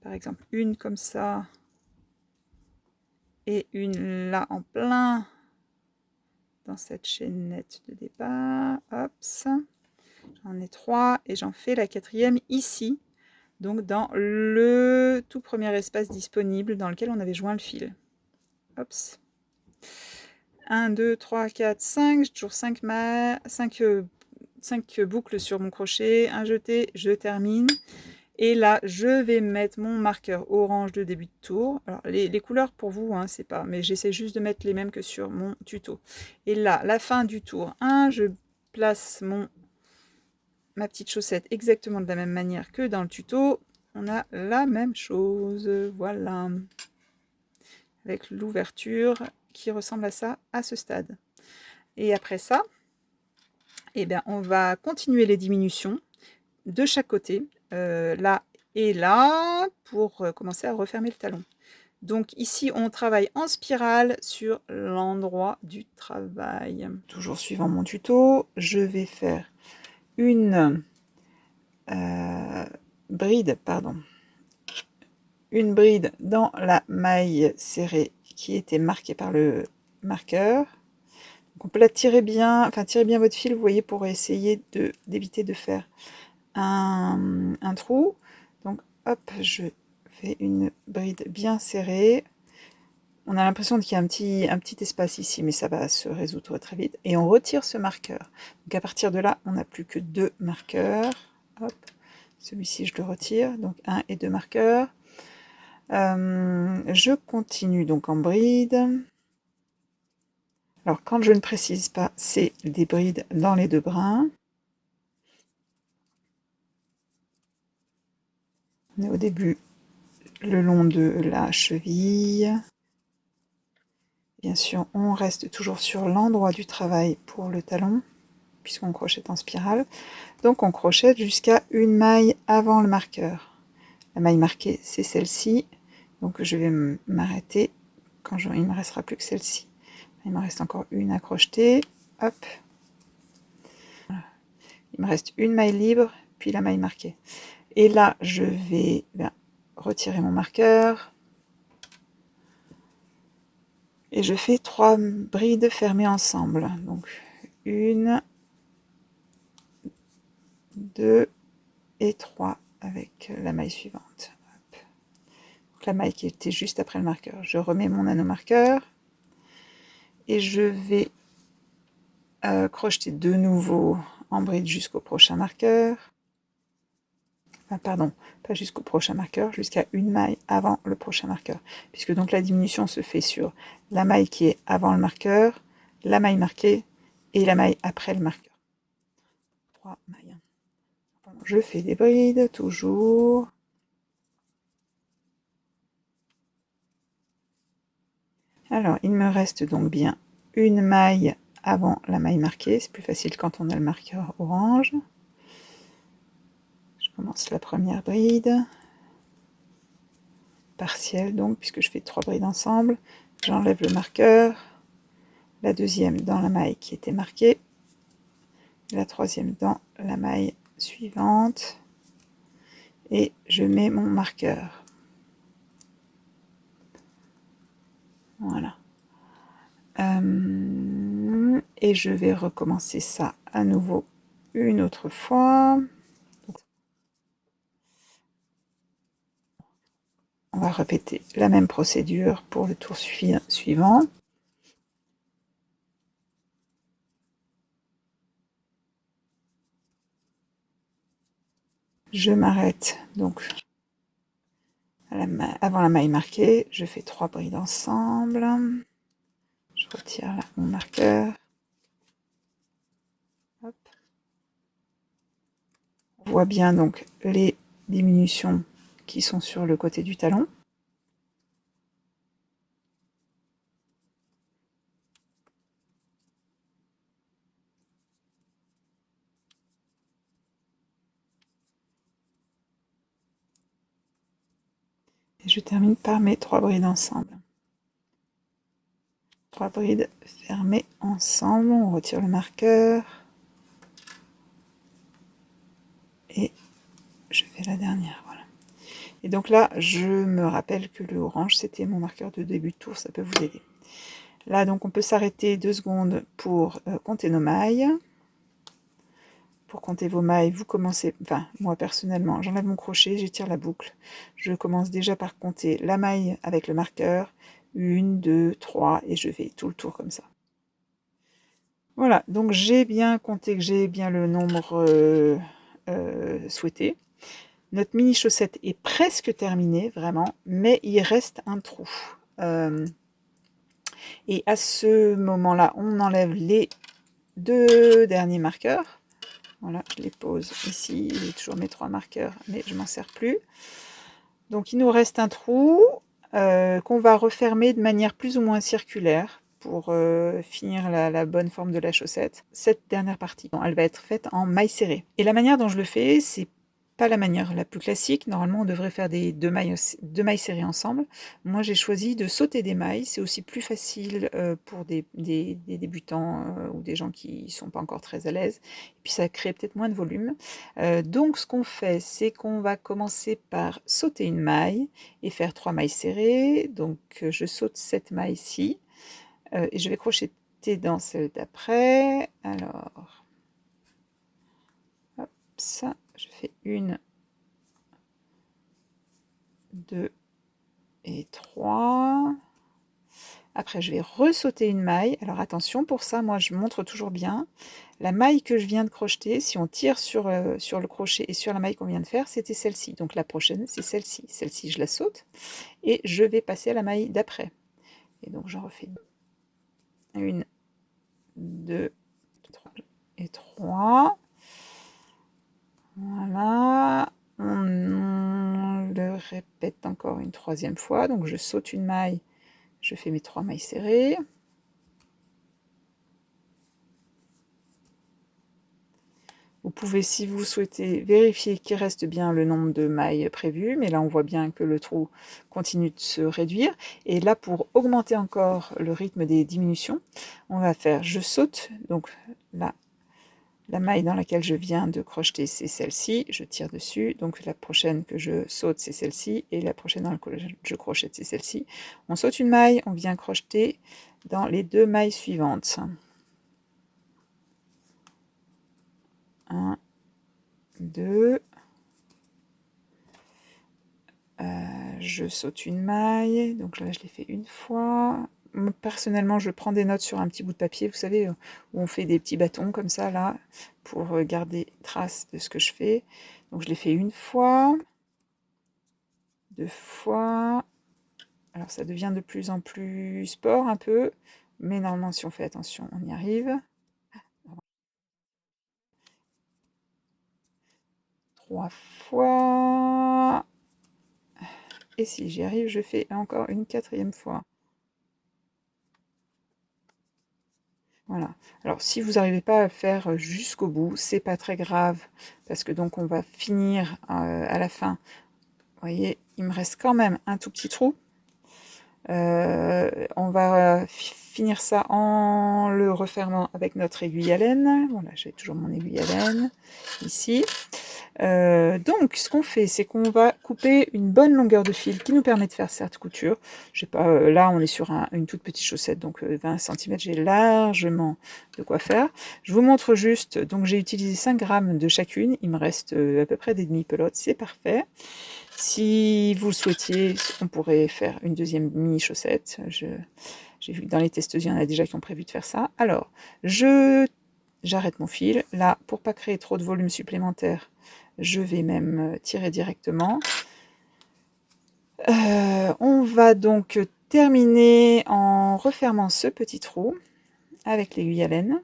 par exemple, une comme ça, et une là en plein dans cette chaînette de départ. Hop, j'en ai 3 et j'en fais la 4e ici, donc dans le tout premier espace disponible dans lequel on avait joint le fil. Hop. 1, 2, 3, 4, 5, j'ai toujours 5 boucles sur mon crochet, un jeté, je termine. Et là, je vais mettre mon marqueur orange de début de tour. Alors, les couleurs pour vous, hein, c'est pas, mais j'essaie juste de mettre les mêmes que sur mon tuto. Et là, la fin du tour 1, je place ma petite chaussette exactement de la même manière que dans le tuto. On a la même chose, voilà. Avec l'ouverture qui ressemble à ça à ce stade. Et après ça, eh bien, on va continuer les diminutions de chaque côté, là et là, pour commencer à refermer le talon. Donc ici, on travaille en spirale sur l'endroit du travail. Toujours suivant mon tuto, je vais faire une bride, une bride dans la maille serrée qui était marquée par le marqueur. Donc on peut la tirer bien, enfin tirez bien votre fil, vous voyez, pour essayer d'éviter de faire un trou. Donc hop, je fais une bride bien serrée. On a l'impression qu'il y a un petit espace ici, mais ça va se résoudre très vite. Et on retire ce marqueur. Donc à partir de là, on n'a plus que 2 marqueurs. Hop, celui-ci, je le retire. Donc 1 et 2 marqueurs. Je continue donc en bride. Alors quand je ne précise pas, c'est des brides dans les 2 brins. On est au début le long de la cheville. Bien sûr, on reste toujours sur l'endroit du travail pour le talon, puisqu'on crochette en spirale. Donc on crochette jusqu'à une maille avant le marqueur. La maille marquée, c'est celle-ci. Donc je vais m'arrêter quand il ne me restera plus que celle-ci. Il me reste encore une à crocheter. Hop. Voilà. Il me reste une maille libre, puis la maille marquée. Et là, je vais retirer mon marqueur. Et je fais 3 brides fermées ensemble. Donc 1, 2 et 3 avec la maille suivante. Hop. Donc la maille qui était juste après le marqueur. Je remets mon anneau marqueur et je vais crocheter de nouveau en bride jusqu'au prochain marqueur. Enfin, pardon, pas jusqu'au prochain marqueur, jusqu'à une maille avant le prochain marqueur. Puisque donc la diminution se fait sur la maille qui est avant le marqueur, la maille marquée et la maille après le marqueur. 3 mailles. Je fais des brides, toujours. Alors, il me reste donc bien une maille avant la maille marquée. C'est plus facile quand on a le marqueur orange. Je commence la première bride. Partielle donc, puisque je fais 3 brides ensemble. J'enlève le marqueur. La deuxième dans la maille qui était marquée. La troisième dans la maille suivante. Et je mets mon marqueur. Voilà. Et je vais recommencer ça à nouveau une autre fois. On va répéter la même procédure pour le tour suivant. Je m'arrête donc avant la maille marquée. Je fais 3 brides ensemble. Je retire là mon marqueur. Hop. On voit bien donc les diminutions qui sont sur le côté du talon. Et je termine par mes 3 brides ensemble. 3 brides fermées ensemble, on retire le marqueur. c'est la dernière, voilà. Et donc là, je me rappelle que le orange, c'était mon marqueur de début de tour, ça peut vous aider. Là, donc, on peut s'arrêter 2 secondes pour compter nos mailles. Pour compter vos mailles, vous commencez, enfin, moi personnellement, j'enlève mon crochet, j'étire la boucle. Je commence déjà par compter la maille avec le marqueur. 1, 2, 3, et je fais tout le tour comme ça. Voilà, donc j'ai bien compté que j'ai bien le nombre souhaité. Notre mini chaussette est presque terminée, vraiment, mais il reste un trou. Et à ce moment-là, on enlève les 2 derniers marqueurs. Voilà, je les pose ici. J'ai toujours mes 3 marqueurs, mais je m'en sers plus. Donc il nous reste un trou qu'on va refermer de manière plus ou moins circulaire pour finir la bonne forme de la chaussette. Cette dernière partie, elle va être faite en maille serrée. Et la manière dont je le fais, c'est pas la manière la plus classique. Normalement, on devrait faire des deux mailles serrées ensemble. Moi, j'ai choisi de sauter des mailles. C'est aussi plus facile pour des débutants ou des gens qui sont pas encore très à l'aise. Et puis, ça crée peut-être moins de volume. Donc, ce qu'on fait, c'est qu'on va commencer par sauter une maille et faire 3 mailles serrées. Donc, je saute cette maille-ci et je vais crocheter dans celle d'après. Alors, hop, ça. Je fais 1, 2 et 3. Après, je vais ressauter une maille. Alors attention, pour ça, moi, je montre toujours bien. La maille que je viens de crocheter, si on tire sur le crochet et sur la maille qu'on vient de faire, c'était celle-ci. Donc la prochaine, c'est celle-ci. Celle-ci, je la saute et je vais passer à la maille d'après. Et donc, j'en refais 1, 2, 3 et 3. Voilà. On le répète encore une 3e fois. Donc, je saute une maille, je fais mes 3 mailles serrées. Vous pouvez, si vous souhaitez, vérifier qu'il reste bien le nombre de mailles prévues, mais là on voit bien que le trou continue de se réduire. Et là, pour augmenter encore le rythme des diminutions, on va faire, je saute, donc là, la maille dans laquelle je viens de crocheter, c'est celle-ci, je tire dessus, donc la prochaine que je saute, c'est celle-ci, et la prochaine dans laquelle je crochette, c'est celle-ci. On saute une maille, on vient crocheter dans les 2 mailles suivantes. 1, 2, je saute une maille, donc là je l'ai fait une fois. Personnellement, je prends des notes sur un petit bout de papier, vous savez, où on fait des petits bâtons comme ça, là, pour garder trace de ce que je fais. Donc je l'ai fait une fois, 2 fois. Alors ça devient de plus en plus sport un peu, mais normalement si on fait attention, on y arrive. 3 fois. Et si j'y arrive, je fais encore une 4e fois. Voilà. Alors, si vous n'arrivez pas à faire jusqu'au bout, c'est pas très grave, parce que donc on va finir à la fin. Vous voyez, il me reste quand même un tout petit trou. On va finir ça en le refermant avec notre aiguille à laine. Voilà, j'ai toujours mon aiguille à laine ici. Donc, ce qu'on fait, c'est qu'on va couper une bonne longueur de fil qui nous permet de faire cette couture. Je sais pas, là, on est sur une toute petite chaussette, donc 20 cm, j'ai largement de quoi faire. Je vous montre juste, donc j'ai utilisé 5 grammes de chacune. Il me reste à peu près des demi-pelotes, c'est parfait. Si vous le souhaitiez, on pourrait faire une 2e mini-chaussette. J'ai vu que dans les testeuses, il y en a déjà qui ont prévu de faire ça. Alors, j'arrête mon fil. Là, pour pas créer trop de volume supplémentaire, je vais même tirer directement. On va donc terminer en refermant ce petit trou avec l'aiguille à laine.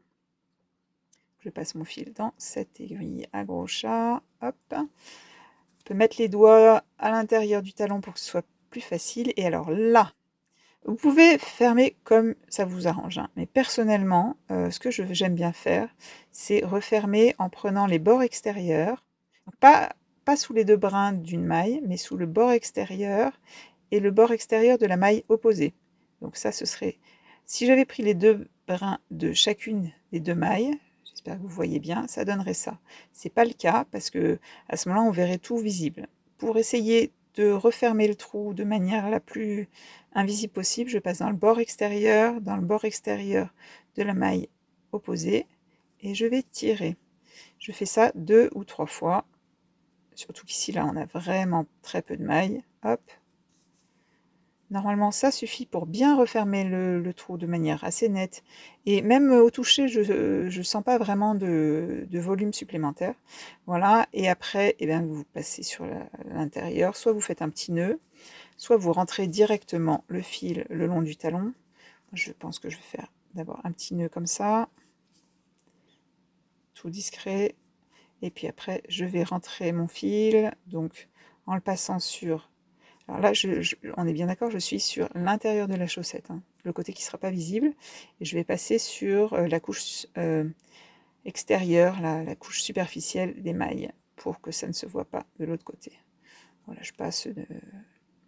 Je passe mon fil dans cette aiguille à gros chat. Hop. On peut mettre les doigts à l'intérieur du talon pour que ce soit plus facile. Et alors là, vous pouvez fermer comme ça vous arrange. Hein. Mais personnellement, ce que j'aime bien faire, c'est refermer en prenant les bords extérieurs. Donc pas sous les 2 brins d'une maille, mais sous le bord extérieur et le bord extérieur de la maille opposée. Donc ça, ce serait... Si j'avais pris les 2 brins de chacune des 2 mailles, j'espère que vous voyez bien, ça donnerait ça. C'est pas le cas parce que à ce moment-là, on verrait tout visible. Pour essayer de refermer le trou de manière la plus invisible possible, je passe dans le bord extérieur de la maille opposée et je vais tirer. Je fais ça 2 ou 3 fois, surtout qu'ici là on a vraiment très peu de mailles. Hop. Normalement ça suffit pour bien refermer le trou de manière assez nette. Et même au toucher, je sens pas vraiment de volume supplémentaire. Voilà, et après, eh bien, vous passez sur l'intérieur, soit vous faites un petit nœud, soit vous rentrez directement le fil le long du talon. Je pense que je vais faire d'abord un petit nœud comme ça, tout discret, et puis après je vais rentrer mon fil, donc en le passant sur... Alors là, on est bien d'accord, je suis sur l'intérieur de la chaussette, hein, le côté qui ne sera pas visible, et je vais passer sur la couche extérieure, la couche superficielle des mailles, pour que ça ne se voit pas de l'autre côté. Voilà, je passe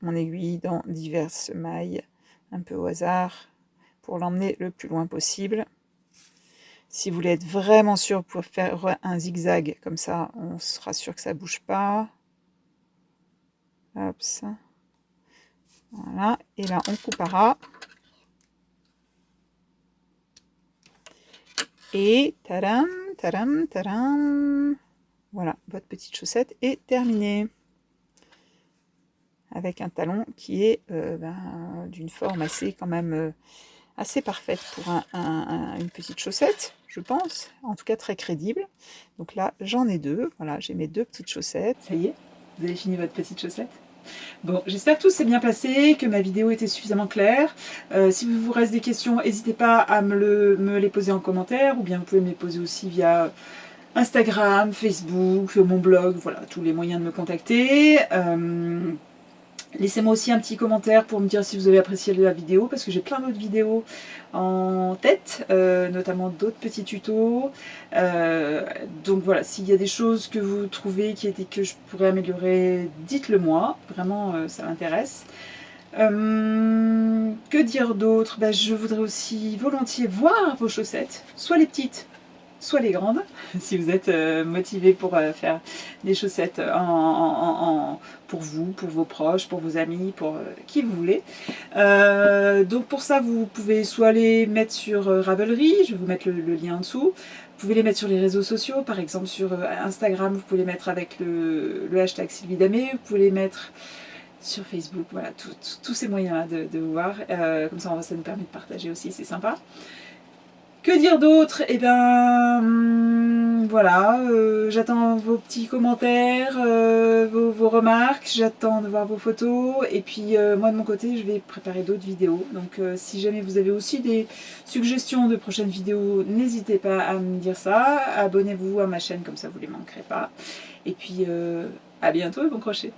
mon aiguille dans diverses mailles, un peu au hasard, pour l'emmener le plus loin possible. Si vous voulez être vraiment sûr, vous pouvez faire un zigzag, comme ça on sera sûr que ça ne bouge pas. Hop, ça. Voilà, et là on coupera. Et tadam, tadam, tadam. Voilà, votre petite chaussette est terminée. Avec un talon qui est d'une forme assez quand même assez parfaite pour une petite chaussette, je pense. En tout cas très crédible. Donc là, j'en ai 2. Voilà, j'ai mes 2 petites chaussettes. Ça y est, vous avez fini votre petite chaussette? Bon, j'espère que tout s'est bien passé, que ma vidéo était suffisamment claire. Si vous vous reste des questions, n'hésitez pas à me les poser en commentaire, ou bien vous pouvez me les poser aussi via Instagram, Facebook, mon blog, voilà, tous les moyens de me contacter. Laissez-moi aussi un petit commentaire pour me dire si vous avez apprécié la vidéo, parce que j'ai plein d'autres vidéos en tête, notamment d'autres petits tutos. Donc voilà, s'il y a des choses que vous trouvez que je pourrais améliorer, dites-le moi, vraiment ça m'intéresse. Que dire d'autre? Je voudrais aussi volontiers voir vos chaussettes, soit les petites, soit les grandes, si vous êtes motivé pour faire des chaussettes pour vous, pour vos proches, pour vos amis, pour qui vous voulez. Donc pour ça, vous pouvez soit les mettre sur Ravelry, je vais vous mettre le lien en dessous. Vous pouvez les mettre sur les réseaux sociaux, par exemple sur Instagram, vous pouvez les mettre avec le hashtag Sylvie Damé, vous pouvez les mettre sur Facebook, voilà, tous ces moyens-là de vous voir. Comme ça, ça nous permet de partager aussi, c'est sympa. Que dire d'autre? Eh ben, voilà, j'attends vos petits commentaires, vos remarques, j'attends de voir vos photos, et puis moi de mon côté, je vais préparer d'autres vidéos. Donc si jamais vous avez aussi des suggestions de prochaines vidéos, n'hésitez pas à me dire ça. Abonnez-vous à ma chaîne, comme ça vous ne les manquerez pas. Et puis à bientôt et bon crochet!